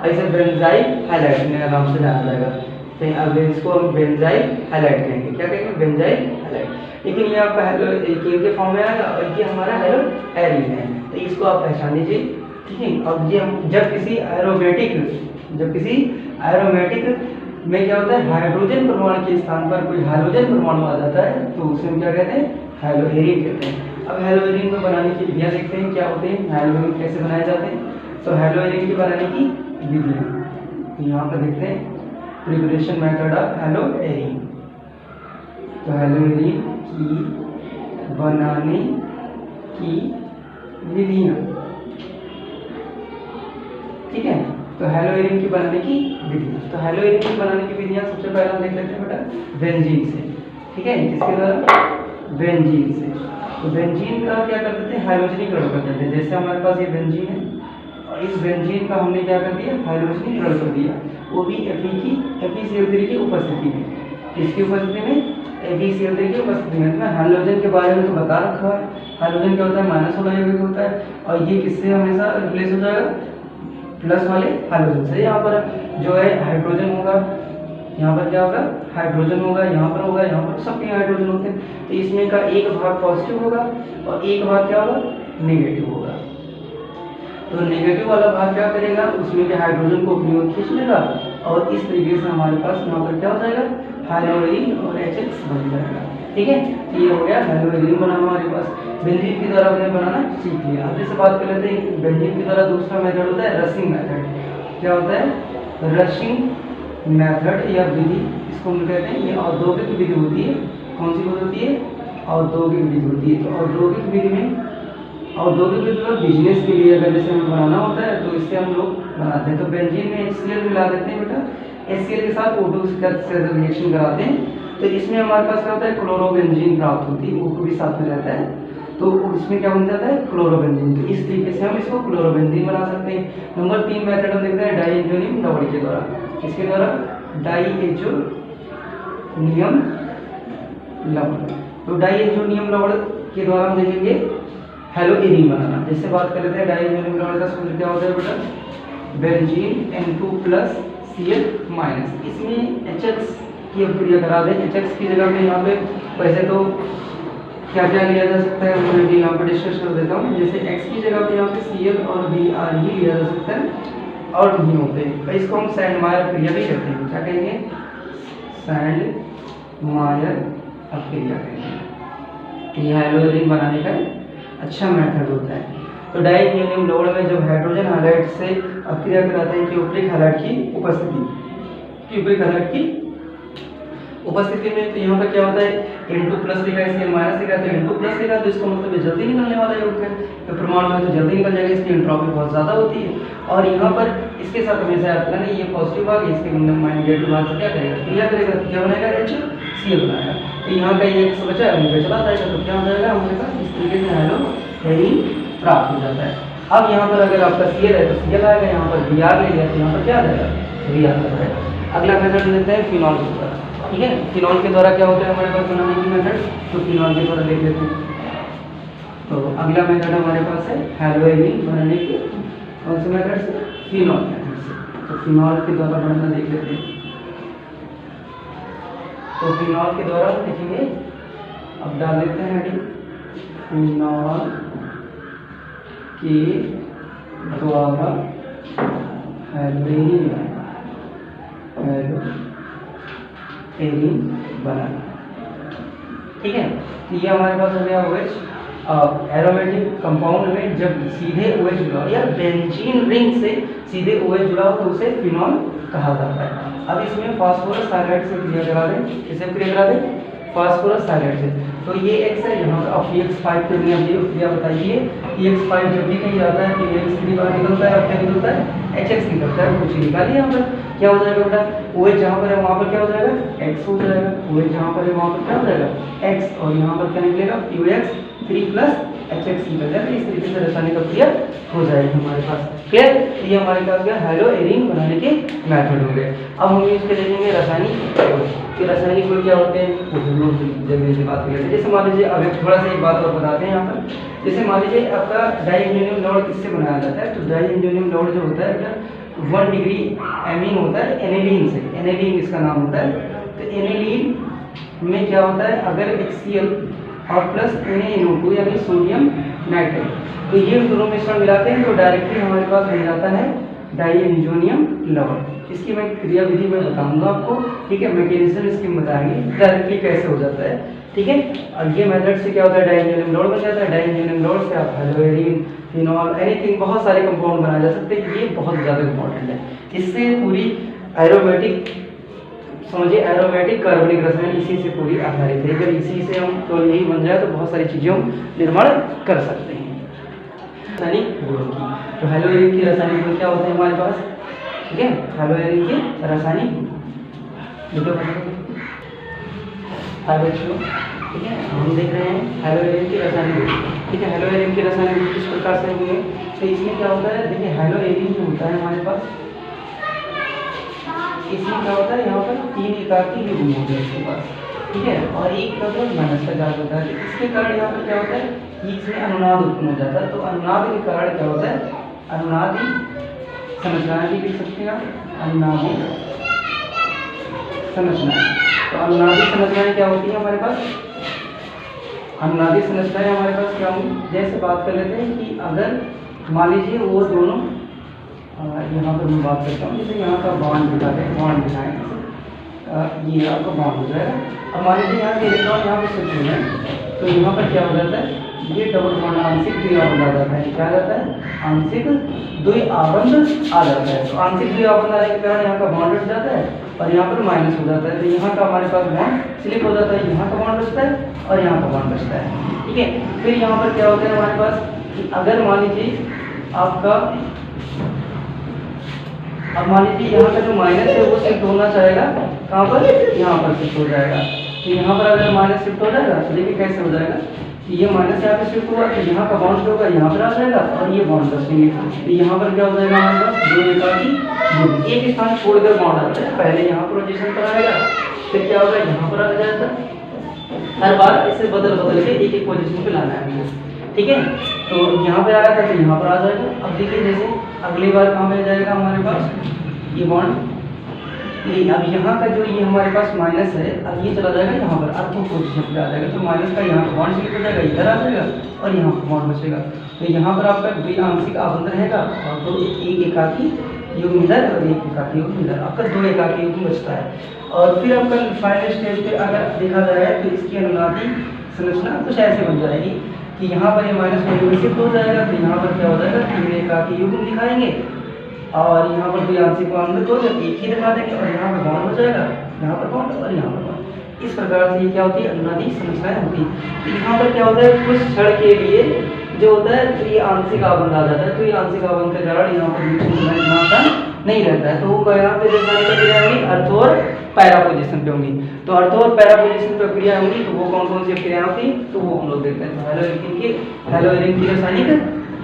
इसे बेंजाइल हैलाइड का नाम से जाना जाएगा। तो अब इसको हम बेंजाइल हैलाइड कहेंगे, क्या कहेंगे, बेंजाइल हैलाइड। लेकिन ये आपका हैलोएल्केन के फॉर्म में आएगा और ये हमारा हैलोएरीन है, तो इसको आप पहचान लीजिए, ठीक है। अब ये हम जब किसी एरोमेटिक में क्या होता है, हाइड्रोजन परमाणु के स्थान पर कोई हाइड्रोजन परमाणु आ जाता है, तो उसे हम क्या कहते हैं, हैलोएरीन कहते हैं। अब हैलोएरीन को बनाने की विधियां देखते हैं क्या होते हैं, हैलोएरीन कैसे बनाए जाते हैं। तो हैलोएरीन की बनाने की विधियां यहाँ पर देखते हैं, प्रिपरेशन मेथड ऑफ हैलोएरीन। तो हैलोएरीन की बनाने की विधियां, ठीक है। तो हैलोएरीन की बनाने की विधि, तो हैलोएरीन की बनाने की विधियां सबसे पहले हम देख लेते हैं बेटा बेंजीन से, ठीक है। किसके द्वारा, बेंजीन से। तो बेंजीन का क्या कर देते हैं, हाइड्रोजनीकरण कर देते हैं। जैसे हमारे पास ये बेंजीन है और इस बेंजीन का हमने क्या कर दिया, हाइड्रोजनीकरण कर दिया, वो भी FeCl3 की उपस्थिति में। इसकी उपस्थिति में, FeCl3 की उपस्थिति में। मैं हाइड्रोजन के बारे में तो बता रखा है, हाइड्रोजन क्या होता है, माइनस वाला यौगिक होता है और ये किससे हमेशा रिप्लेस हो जाएगा, प्लस वाले हाइड्रोजन से। यहाँ पर जो है हाइड्रोजन होगा, यहाँ पर क्या होगा, हाइड्रोजन होगा, यहाँ पर होगा, यहाँ पर सबके हाइड्रोजन होते हैं। तो इसमें का एक भाग पॉजिटिव होगा और एक भाग क्या होगा, नेगेटिव होगा। तो नेगेटिव वाला भाग क्या करेगा, उसमें के हाइड्रोजन को अपनी ओर खींच लेगा और इस तरीके से हमारे पास यहाँ पर क्या हो जाएगा, हैलोएरीन और HX बन जाएगा, ठीक है। तो ये हो गया हैलोएरीन बना हमारे पास। बेंजीन की द्वारा हमने बनाना सीख लिया। अब जैसे बात कर लेते हैं बेंजीन की द्वारा दूसरा मेथड होता है रशिंग मेथड। क्या होता है, रशिंग मेथड या विधि, इसको हम कहते हैं, ये औद्योगिक विधि होती है। कौन सी विधि होती है, औद्योगिक विधि होती है। तो औद्योगिक विधि में, औद्योगिक विधि में बिजनेस के लिए अगर जैसे हमें बनाना होता है तो इससे हम लोग बनाते हैं। तो बेंजीन में HCl मिला देते हैं बेटा, HCl के साथ O2 से रिएक्शन कराते हैं, तो इसमें हमारे पास क्या होता है, क्लोरोबेंजीन प्राप्त होती है, O2 भी साथ में रहता है, तो इसमें क्या बन जाता है, क्लोरोबेंजीन। तो इस तरीके से हम इसको क्लोरोबेंजीन बना सकते हैं। नंबर 3 मेथड हम देखते हैं डाइएजोनियम लवण के द्वारा। इसके द्वारा डाइएजोनियम लवण, तो डाइएजोनियम लवण के द्वारा हम देखेंगे हैलोएरीन बनाना। जैसे बात कर लेते हैं डाइएजोनियम लवण का सूत्र क्या होता है बेटा, बेंजीन N2+Cl-। इसमें HX की अभिक्रिया करा दें। HX की जगह में यहाँ पे वैसे तो क्या क्या लिया जा सकता है मैं भी यहाँ पे डिस्कस कर देता हूँ। जैसे X की जगह पे यहाँ पे Cl और Br ही लिया जा सकता है और नहीं होते, तो इसको हम सैंडमायर अभिक्रिया भी कहते हैं। क्या कहेंगे, सैंडमायर अभिक्रिया कहेंगे। यह हैलोएरीन बनाने का अच्छा मेथड होता है। तो डाइएजोनियम लवण में जब हाइड्रोजन हैलाइड से अभिक्रिया कराते हैं क्यूप्रिक हैलाइड की उपस्थिति में, तो यहाँ पर क्या होता है, N2+ लिखा है, Cl- लिखा है, तो N2+ लिखा तो इसका मतलब ये जल्दी निकलने वाला यौगिक है, तो परमाणु में तो जल्दी निकल जाएगा, इसकी एंट्रोपी बहुत ज़्यादा होती है। और यहाँ पर इसके साथ हमेशा याद करना, ये पॉजिटिव भाग इसके नेगेटिव भाग से क्या करेगा, क्रिया करेगा, क्या बनाएगा, HCl बनाएगा। तो यहाँ का ये X बचा है, चला जाएगा, तो क्या हो जाएगा हमारे पास, इस तरीके से हैलोएरीन प्राप्त हो जाता है। अब यहाँ पर अगर आपका Cl है तो Cl आएगा, यहाँ पर Br ले लिया तो यहाँ पर क्या आ जाएगा, Br आ जाएगा। अगला मेथड लेते हैं फिनॉल के द्वारा, ठीक है। फिनॉल के द्वारा क्या होता है हमारे पास बनाने की मेथड, तो फिनॉल के द्वारा देख लेते हैं। तो अगला मेथड हमारे पास है हैलोएरीन बनाने की, कौन से मेथड से, फिनॉल मेथड से। तो फिनॉल के द्वारा बनाना देख लेते हैं। तो फिनॉल के द्वारा देखेंगे, अब डाल देते हैं हेडिंग, फिनॉल के द्वारा हैलोएरीन बनाना, ठीक है। तो ये हमारे पास हो गया OH। एरोमेटिक कंपाउंड में जब सीधे OH जुड़ा या बेंजीन रिंग से सीधे OH जुड़ा हो तो उसे फिनॉल कहा जाता है। अब इसमें फास्फोरस हाइड्राइड से क्रिया करा दें, किससे क्रिया करा दें, फास्फोरस हाइड्राइड से। तो ये X है, यहाँ पर अब PX5 के लिए अब ये क्रिया बताइए, PX5 जब भी कहीं जाता है PX3 बाहर निकलता है, अब क्या निकलता है, HX निकलता है। कुछ निकालिए, यहाँ पर क्या हो जाएगा बेटा, OH जहाँ पर है वहाँ पर क्या हो जाएगा, X हो जाएगा, OH जहाँ पर है वहाँ पर क्या हो जाएगा, X, और यहाँ पर क्या निकलेगा, QX3+ HX निकल जाए। तो इस तरीके से रासायनिक अभिक्रिया हो जाएगी हमारे पास। क्लियर? तो ये हमारे पास क्या हेलो एरिन बनाने के मेथड हो गए। अब हम इसके देखेंगे रासायनिक गुण। कि रासायनिक गुण क्या होते हैं वो हम लोग जल्दी से बात करेंगे। जैसे मान लीजिए अब एक थोड़ा सा एक बात और बताते हैं यहाँ पर। जैसे मान लीजिए आपका डाइइंजोनियम लॉर्ड किससे बनाया जाता है? तो डाइइंजोनियम लॉर्ड जो होता है 1 डिग्री एमीन होता है एनिलीन से। एनिलीन इसका नाम होता है। तो एनिलीन में क्या होता है, अगर HCl और प्लस NaNO2 यानी सोडियम नाइट्रेट, तो ये दोनों मिश्रण मिलाते हैं तो डायरेक्टली हमारे पास बन जाता है डाइइंजोनियम लॉर्ड। इसकी मैं क्रिया विधि में बताऊंगा आपको, ठीक है? मैकेनिज्म इसकी बताएंगे डायरेक्टली कैसे हो जाता है, ठीक है? और ये मेथड से क्या होता है, डाइइंजोनियम लॉर्ड बन जाता है। डाइइंजोनियम लॉर्ड से आप हेलोएरिन, फिनॉल, एनीथिंग, बहुत सारे कंपाउंड बनाए जा सकते हैं। ये बहुत ज़्यादा इंपॉर्टेंट है। इससे पूरी एरोमेटिक, समझिए एरोमेटिक कार्बनिक रसायन इसी से पूरी आधारित है। अगर इसी से हम तो यही बन जाए तो बहुत सारी चीज़ें हम निर्माण कर सकते हैं। रासायनिक गुणों की, तो हेलोएरिन की रासायनिक गुण क्या होते हैं हमारे पास, ठीक है? हेलोएरिन के रासायनिक ठीक है, हम देख रहे हैं हेलोएरिन की रासायनिक गुण, ठीक है? हेलोएरिन के रासायनिक गुण किस प्रकार से होंगे? तो इसमें क्या होता है, देखिए हेलोएरिन जो होता है हमारे पास, इसमें क्या होता है, यहाँ पर 3 एकाकी युग्म होते हैं इसके पास, ठीक है? और एक का तो माइनस का चार्ज होता है। तो इसके कारण यहाँ पर क्या होता है, इसमें अनुनाद उत्पन्न हो जाता है। तो अनुनाद के कारण क्या होता है, अनुनादी संरचनाएं भी लिख सकते हैं आप, अनुनादी संरचनाएं। तो अनुनादी संरचनाएं क्या होती है हमारे पास? अनुनादी संरचनाएं हमारे पास क्या होंगी, जैसे बात कर लेते हैं कि अगर मान लीजिए वो दोनों, यहाँ पर मैं बात करता हूँ, जैसे यहाँ का बॉन्ड दिखाते हैं, बॉन्ड दिखाएं, ये आपका बॉन्ड हो जाएगा। अब मान लीजिए यहाँ के इलेक्ट्रॉन यहाँ पर शिफ्ट हुए हैं, तो यहाँ पर क्या हो जाता है, ये डबल बॉन्ड आंशिक द्विआबंध आ जाता है। क्या आ जाता है, आंशिक द्विआबंध आ जाता है। तो आंशिक द्विआबंध आने के कारण यहाँ का बॉन्ड हट जाता है और यहाँ पर माइनस हो जाता है। तो यहाँ का हमारे पास बॉन्ड स्लिप हो जाता है, यहाँ का बॉन्ड बचता है और यहाँ का बॉन्ड बचता है, ठीक है? फिर यहाँ पर क्या होता है हमारे पास कि अगर मान लीजिए आपका, अब मान लीजिए यहाँ का जो माइनस है वो शिफ्ट होना चाहेगा कहाँ पर, यहाँ पर शिफ्ट हो जाएगा। तो यहाँ पर अगर माइनस शिफ्ट हो जाएगा तो देखिए कैसे हो जाएगा, ये माइनस यहाँ पे शिफ्ट हुआ तो यहाँ का बॉन्ड होगा, यहाँ पर आ जाएगा और ये बॉन्ड बचेंगे। तो यहाँ पर क्या हो जाएगा हमारे पास, दो एकाकी एक स्थान छोड़कर बॉन्ड आता है। पहले यहाँ पोजीशन पर आएगा, फिर क्या होगा, यहाँ पर आ जाएगा। हर बार ऐसे बदल बदल के एक एक पोजीशन पे लाना है, ठीक है? तो यहाँ पे आया था तो यहाँ पर आ जाएगा। अब देखिए जैसे अगली बार कहाँ पे आ जाएगा हमारे पास ये बॉन्ड, ये अब यहाँ का जो ये हमारे पास माइनस है, अब ये चला जाएगा यहाँ पर, अब तो पोजीशन पे आ जाएगा। तो माइनस का यहाँ का बॉन्ड स्लिप हो जाएगा, इधर आ जाएगा और यहाँ पर बॉन्ड बचेगा। तो यहाँ पर आपका द्वि आंशिक आबंध रहेगा और तो एक एकाकी युग्म इधर और एक एकाकी युग्म इधर, आपका 2 एकाकी युग्म बचता है। और फिर आपका फाइनल स्टेज पे अगर देखा जाए तो इसकी अनुनादी संरचना कुछ ऐसे बन जाएगी कि यहाँ पर ये माइनस में शिफ्ट हो जाएगा। तो यहाँ पर क्या हो जाएगा, 3 एकाकी युग्म दिखाएंगे और यहाँ पर कोई आंशिक बॉन्ड को जब एक ही दिखा देंगे और यहाँ पर बॉन्ड हो जाएगा, यहाँ पर बॉन्ड और यहाँ पर बॉन्ड। इस प्रकार से ये क्या होती है, अनुनादी संरचनाएं होती है। तो यहाँ पर क्या होता है, कुछ क्षण के लिए जो होता है तो ये आंशिक आबंध आ जाता है। तो ये आंशिक आबंध के कारण यहाँ पर नहीं रहता है। तो वो यहाँ पे रासायनिक क्रिया होंगी अर्थ और पैरा पोजीशन पे होंगी। तो अर्थ और पैरा पोजीशन पे क्रिया होंगी तो वो कौन कौन सी क्रिया होती है, तो वो हम लोग देखते हैं। तो हेलोएरिन की रासायनिक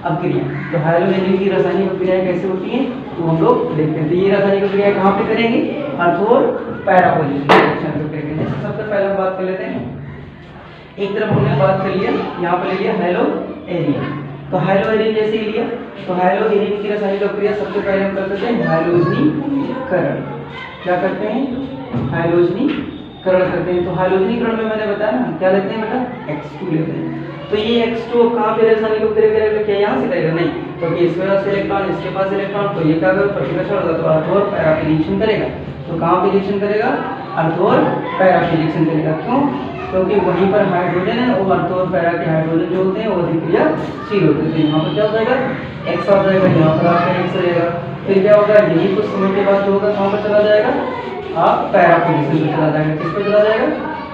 अभिक्रिया, तो हेलोएरिन की रासायनिक अभिक्रियाएं कैसे होती हैं तो हम लोग देखते हैं। तो ये रासायनिक अभिक्रिया कहाँ पे करेंगे, अर्थ और पैरा पोजीशन पे करेंगे। सबसे पहले बात कर लेते हैं, एक तरफ हमने बात कर लिया, यहाँ पर ले लिया हेलोएरिन। तो हेलोएरिन जैसे ही लिया तो हेलोएरिन की रासायनिक अभिक्रिया सबसे पहले हम करते हैं हैलोजनीकरण। क्या करते हैं, हैलोजनीकरण करते हैं। तो हैलोजनीकरण में मैंने बताया ना क्या लेते हैं बेटा, X2 लेते हैं। तो ये X2 कहाँ पे रासायनिक अभिक्रिया करेगा, क्या यहाँ से करेगा, नहीं, क्योंकि इसके पास इलेक्ट्रॉन, इसके पास इलेक्ट्रॉन, तो ये क्या करेगा, प्रतिकर्षण होगा तो अर्थ और पैरा पे रिएक्शन करेगा। तो कहाँ पे रिएक्शन करेगा, अर्थ और पैरा पे रिएक्शन करेगा। क्यों, क्योंकि वहीं पर हाइड्रोजन है और अर्थ और पैरा के हाइड्रोजन जो होते हैं वो अभिक्रियाशील होते हैं। तो यहाँ पर क्या हो जाएगा, X आ जाएगा, यहाँ पर आपका X रहेगा। फिर क्या होगा, यही कुछ समय के बाद जो होगा कहाँ पर चला जाएगा, आप पैरा पोजीशन पे चला जाएगा। किस पर चला जाएगा,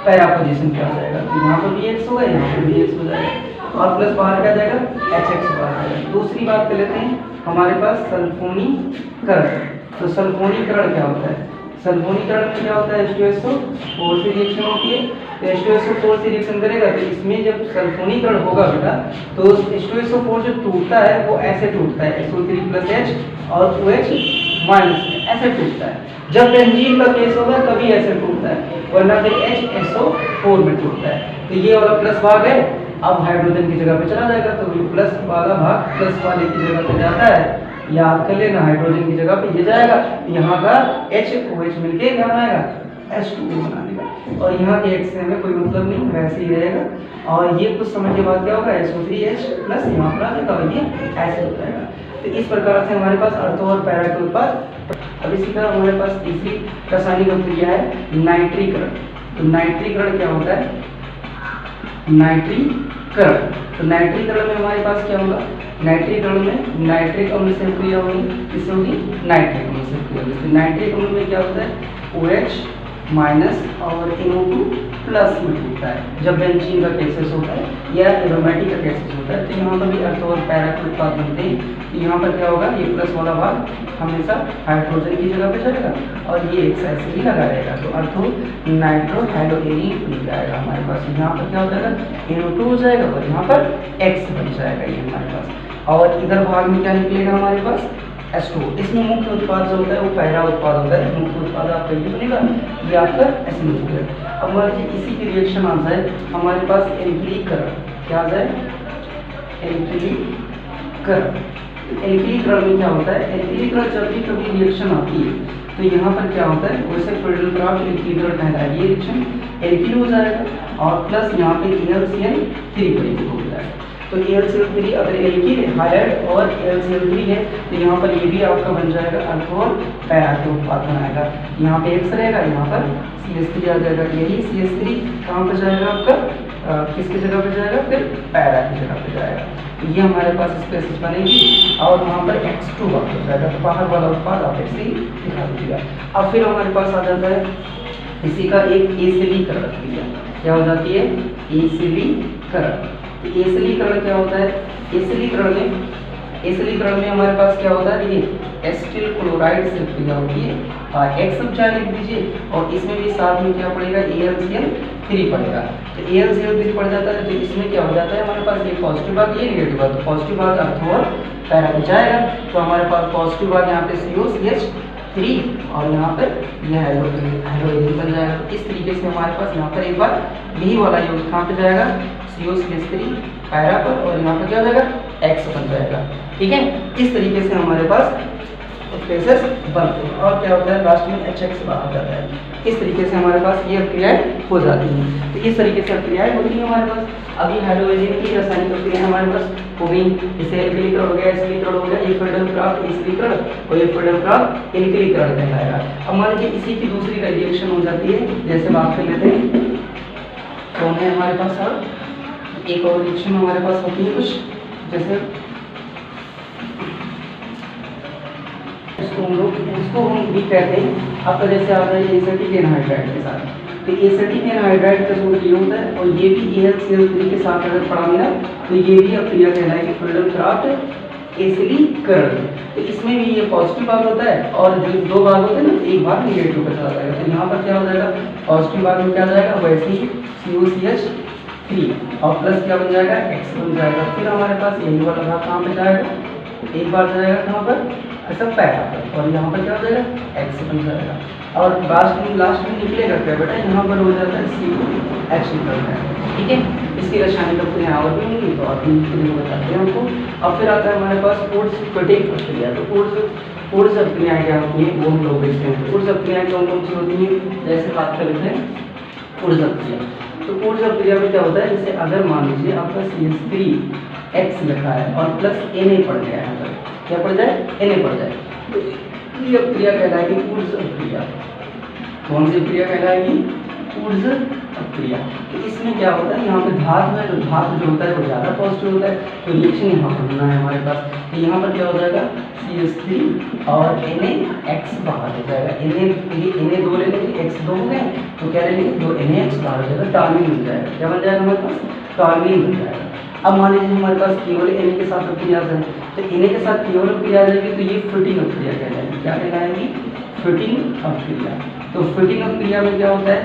पैरा पोजीशन पे आ जाएगा। तो यहाँ पर भी X होगा, यहाँ पर भी X हो जाएगा और प्लस बाहर क्या जाएगा, HX बाहर आ जाएगा। दूसरी बात कर लेते हैं हमारे पास सल्फोनीकरण। तो सल्फोनीकरण क्या होता है, सल्फोनीकरण में क्या होता है, H2SO4 से रिएक्शन होती है। तो H2SO4 से रिएक्शन करेगा तो इसमें जब सल्फोनीकरण होगा बेटा तो H2SO4 जो टूटता है वो ऐसे टूटता है, SO3+H और OH माइनस ऐसे टूटता है। जब बेंजीन का केस होगा तभी ऐसे टूटता है, वरना फिर HSO4 में टूटता है। तो ये वाला प्लस भाग है, अब हाइड्रोजन की जगह पे चला जाएगा, तो ये प्लस वाला भाग प्लस वाले की जगह पे जाता है, याद कर लेना हाइड्रोजन की जगह पे ये जाएगा, यहाँ का HOH मिलके क्या बनाएगा, H2O बना देगा। और यहाँ के X से हमें कोई मतलब नहीं, वैसे ही रहेगा। और ये कुछ समय के बाद क्या होगा, SO3H प्लस यहाँ पर आ जाएगा और ये ऐसे हो जाएगा। तो इस प्रकार से हमारे पास अर्थ और पैरा के उत्पाद। अब इसी तरह हमारे पास तीसरी रासायनिक अभिक्रिया है नाइट्रीकरण। तो नाइट्रीकरण क्या होता है, नाइट्रीकरण। तो नाइट्रीकरण में हमारे पास क्या होगा, नाइट्रीकरण में नाइट्रिक अम्ल से अभिक्रिया होगी, किससे होगी, नाइट्रिक अम्ल से अभिक्रिया होगी। तो नाइट्रिक अम्ल में क्या होता है, OH माइनस और NO2 प्लस में टूटता है जब बेंजीन का केसेस होता है या एरोमेटिक का केसेस होता है। तो यहाँ पर भी अर्थ और पैरा के उत्पाद बनते हैं। तो यहाँ पर क्या होगा, ये प्लस वाला भाग हमेशा हाइड्रोजन की जगह पे चलेगा और ये एक साइड से ही लगा रहेगा, तो अर्थो नाइट्रो हाइड्रोजन बन जाएगा हमारे पास। यहाँ पर क्या हो जाएगा, NO2 हो जाएगा और यहाँ पर X बन जाएगा ये हमारे पास। और इधर भाग में क्या निकलेगा हमारे पास, H2O। इसमें मुख्य उत्पाद जो होता है वो पैरा उत्पाद होता है। मुख्य उत्पाद आपका ये बनेगा, ये आपका ऐसे निकलेगा। अब मान लीजिए इसी की रिएक्शन आ जाए हमारे पास एल्किलीकरण, क्या आ जाए, एल्किलीकरण। एल्किलीकरण में क्या होता है, एल्किलीकरण जब भी कभी रिएक्शन आती है तो यहाँ पर क्या होता है, वैसे फ्रीडलक्राफ्ट एल्किलीकरण कहलाता है। ये रिएक्शन एल्किल हो जाएगा और प्लस यहाँ पे AlCl3 प्रयुक्त हो जाएगा। तो AlCl3 अगर एल्किल हाइड और AlCl3 है तो यहाँ पर ये भी आपका बन जाएगा अल्कोहल पैरा के उत्पाद बनाएगा। यहाँ पे X रहेगा, यहाँ पर CH3 आ जाएगा। यही CH3 कहाँ पर जाएगा आपका, किसकी जगह पे जाएगा, फिर पैरा की जगह पे जाएगा। तो ये हमारे पास स्पेसिस बनेगी और वहाँ पर X2 बाहर हो जाएगा। तो बाहर वाला उत्पाद आप ऐसे ही दिखा दीजिएगा। अब फिर हमारे पास आ जाता है इसी का एक एसिलीकरण क्रिया, क्या हो जाती है, एसिलीकरण। तो एसिलीकरण क्या होता है, एसिलीकरण में हमारे पास क्या होता है, ये एसिटिल क्लोराइड से क्रिया होती है। X सब चाहे लिख दीजिए और इसमें भी साथ में क्या पड़ेगा, AlCl3 पड़ेगा। तो AlCl3 पड़ जाता है तो इसमें क्या हो जाता है हमारे पास, ये पॉजिटिव भाग ये निगेटिव भाग, तो पॉजिटिव भाग अर्थ और पैरा में जाएगा। तो हमारे पास पॉजिटिव भाग यहाँ पे COCH3 और यहाँ पर यह हाइड्रोजन बन जाएगा। इस तरीके से हमारे पास यहाँ पर एक बार यही वाला योग कहाँ पे जाएगा, COCH3 पैरा पर और यहाँ पर क्या हो जाएगा, X बन जाएगा। ठीक है, इस तरीके से हमारे पास स्पेसेस बनते हैं और क्या होता है लास्ट में HX बाहर जाता है। इस तरीके से हमारे पास ये क्रियाएं हो जाती हैं। तो इस तरीके से क्रियाएं होती हैं हमारे पास। अभी हाइड्रोजन की रासायनिक क्रिया हमारे पास हो गई, जैसे एल्किलीकरण हो गया, एसिलीकरण हो गया, ये फ्रीडलक्राफ्ट एसिलीकरण और ये फ्रीडलक्राफ्ट एल्किलीकरण कहलाएगा। अब मान लीजिए इसी की दूसरी रिएक्शन हो जाती है, जैसे बात कर लेते हैं कौन है हमारे पास, और एक और रिएक्शन हमारे पास होती है कुछ जैसे इसको हम भी कहते हैं आपका, जैसे आता है एसिटिक एनहाइड्राइड के साथ। तो एसिटिक एनहाइड्राइड का सूत्र ये होता है और ये भी AlCl3 के साथ अगर पड़ा मिला तो ये भी अब क्रिया कहलाएगी फ्रीडलक्राफ्ट एसिलीकरण। तो इसमें भी ये पॉजिटिव भाग होता है और जो दो भाग होते हैं ना, एक भाग निगेटिव का चला जाएगा। तो यहाँ पर क्या हो जाएगा, पॉजिटिव भाग में क्या जाएगा, वैसे ही COCH3 और प्लस क्या बन जाएगा, X बन जाएगा। फिर हमारे पास यही वाला भाग कहाँ पे जाएगा, एक बार जाएगा कहाँ पर, ऐसा पैरा पर, और यहाँ पर क्या हो जाएगा, X बन जाएगा। और लास्ट में निकलेगा क्या बेटा, यहाँ पर हो जाता है COH निकलता है। ठीक है, इसकी रासायनिक प्रक्रिया और भी होंगी तो आप बताते हैं हमको। अब फिर आता है हमारे पास ऊर्ज कटिंग प्रक्रिया। तो ऊर्ज प्रक्रियाएं क्या होती है वो हम लोग देखते हैं। ऊर्ज प्रक्रियाएं कौन कौन सी होती हैं, जैसे बात कर लेते हैं ऊर्ज प्रक्रिया। तो ऊर्ज प्रक्रिया में क्या होता है, जैसे अगर मान लीजिए आपका CH3X लिखा है और प्लस Na पड़ गया है, पर क्या पड़ जाए, Na पड़ जाए, तो ये क्रिया कहलाएगी ऊर्ज प्रक्रिया। कौन सी क्रिया कहलाएगी, ऊर्ज प्रक्रिया। तो इसमें क्या होता है, यहाँ पे धातु है, तो धातु जो होता है वो ज़्यादा पॉजिटिव होता है, तो रिएक्शन यहाँ पर होना है हमारे पास। तो यहाँ पर क्या हो जाएगा, CH3 और NaX बाहर हो जाएगा। Na 2 ले लेंगे, X 2 हो गए, तो क्या ले लेंगे, 2 NaX बाहर हो जाएगा, टॉल्यूइन बन जाएगा। क्या बन जाएगा हमारे पास, टॉल्यूइन बन जाएगा। अब मान लीजिए हमारे पास केवल Na के साथ क्रिया है, तो Na के साथ केवल क्रिया आ जाएगी तो ये फ्रूटिंग क्रिया कहलाएगी। क्या कहलाएगी, फिटिंग अभिक्रिया। तो फिटिंग अभिक्रिया में क्या होता है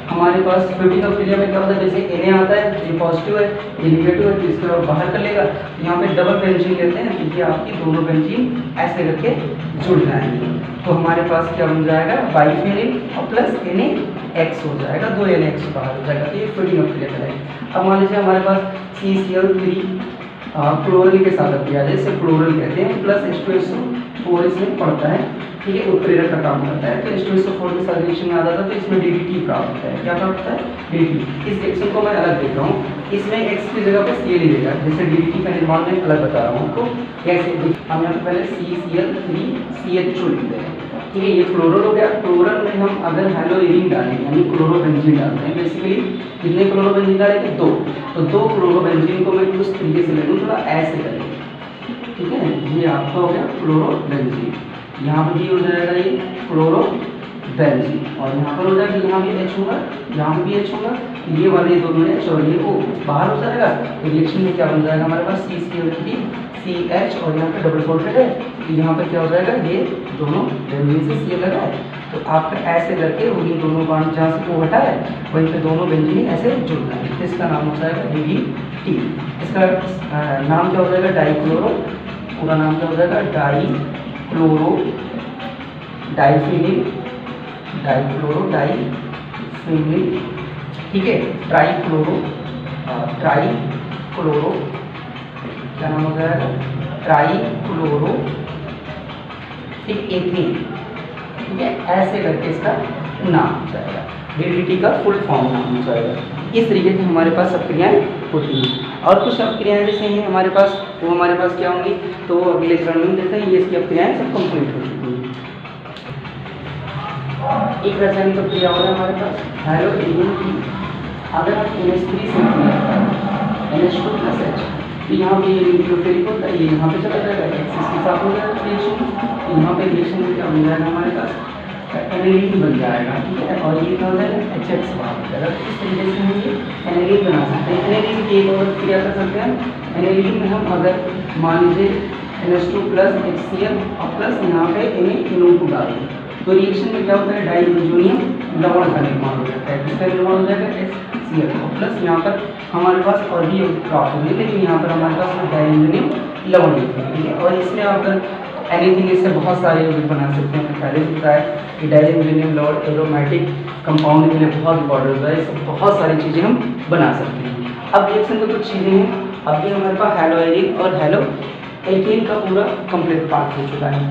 हमारे पास, फिटिंग अभिक्रिया में क्या होता है, जैसे Na आता है, ये पॉजिटिव है, ये निगेटिव है, तो इसको आप बाहर कर लेगा। तो यहाँ पे डबल बेंजीन लेते हैं, क्योंकि आपकी दोनों बेंजीन ऐसे करके जुड़ जाएंगे। तो हमारे पास क्या बन जाएगा, बाइफेनिल और प्लस NaX हो जाएगा, 2 NaX बाहर हो जाएगा। तो ये फिटिंग अभिक्रिया कहलाएगी। अब मान लीजिए हमारे पास CCl3 क्लोरल के साथ अभिक्रिया, जैसे क्लोरल कहते हैं, प्लस H2SO4 इसमें पड़ता है, ठीक है, उत्प्रेरक का काम करता है। तो H2SO4 के साथ रिएक्शन में आता था, तो इसमें DDT प्राप्त होता है। क्या प्राप्त होता है, DDT। इस रिएक्शन को मैं अलग देख रहा हूँ, इसमें X की जगह पे Cl ही देगा, जैसे DDT का निर्माण में अलग बता रहा हूँ आपको कैसे। हम यहाँ पे पहले CCl3CH2 लिख देंगे, ठीक है। ये क्लोरल हो गया। क्लोरल में हम अगर हेलोइरिन डालेंगे यानी क्लोरोबेंजीन डालते हैं, बेसिकली कितने क्लोरोबेंजीन डालेंगे, 2। तो 2 क्लोरोबेंजीन को मैं उस तरीके से ले लूँ, थोड़ा ऐसे करेंगे, ठीक है। ये आपका हो गया क्लोरोबेंजीन, यहाँ पर भी हो जाएगा ये क्लोरोबेंजीन, और यहाँ पर हो जाएगा, यहाँ भी H होगा, यहाँ भी H होगा, ये वाले दोनों H और ये O बाहर हो जाएगा। तो रिएक्शन में क्या बन जाएगा हमारे पास, CCl3CH, और यहाँ पे डबल बॉन्डेड है, तो यहाँ पे क्या हो जाएगा, ये दोनों बेंजीन से Cl लगा है। तो आपका ऐसे करके उन्हीं दोनों बॉन्ड जहाँ से O हटा है वहीं पे दोनों बेंजीन ऐसे जुड़ जाएंगे। तो इसका नाम हो जाएगा DDT। इसका नाम क्या हो जाएगा, डाइक्लोरो, पूरा नाम क्या हो जाएगा, डाइक्लोरो डाइफिनिल, डाइक्लोरो डाइफिनिल, ठीक है। ट्राइक्लोरो क्या नाम हो जाएगा, ट्राइक्लोरो एथीन, ठीक है। ऐसे करके इसका नाम हो जाएगा, DDT का फुल फॉर्म नाम हो जाएगा। इस तरीके से हमारे पास अभिक्रियाएं होती हैं। और कुछ अभिक्रियाएं जैसे हैं हमारे पास, वो हमारे पास क्या होंगी, तो अगले चरण में जैसे ये इसकी अभिक्रियाएं सब कंप्लीट हो चुकी हैं। एक रासायनिक प्रक्रिया और है हमारे पास हेलोइरिन की। अगर आप NH3 से NH2+H, तो यहाँ पे ये न्यूक्लियोफिलिक होता है, ये यहाँ पे चला जाएगा, एक्सिस के साथ हो जाएगा रिएक्शन। यहाँ पे रिएक्शन में क्या बन जाएगा हमारे पास, एनालिन बन जाएगा, ठीक है। और ये क्या हो जाएगा, HX बाहर हो जाएगा। इस तरीके से हम ये एनालिन बना सकते हैं। एनालिन की एक और क्रिया कर सकते हैं। एनालिन में हम अगर मान लीजिए NH2+HCl और प्लस यहाँ पे NaNO2 डाल दें, तो रिएक्शन में क्या होता है, डाइबेंजोनियम लवण का निर्माण हो जाता है। किसका निर्माण हो जाएगा, HCl, और प्लस यहाँ पर हमारे पास और भी प्राप्त होंगे, लेकिन यहाँ पर हमारे पास डाइबेंजोनियम लवण लिखते हैं, ठीक है। और इसमें आप एनीथिंग, इससे बहुत सारे यौगिक बना सकते हैं। पहले भी बताया कि डाइबेंजोनियम लवण एरोमेटिक कंपाउंड के लिए बहुत इंपॉर्टेंट होता है, इससे बहुत सारी चीज़ें हम बना सकते हैं। अब रिएक्शन तो कुछ चीज़ें हैं, अभी हमारे पास हेलोइरिन और हेलो एथीन का पूरा कंप्लीट पार्ट हो चुका है।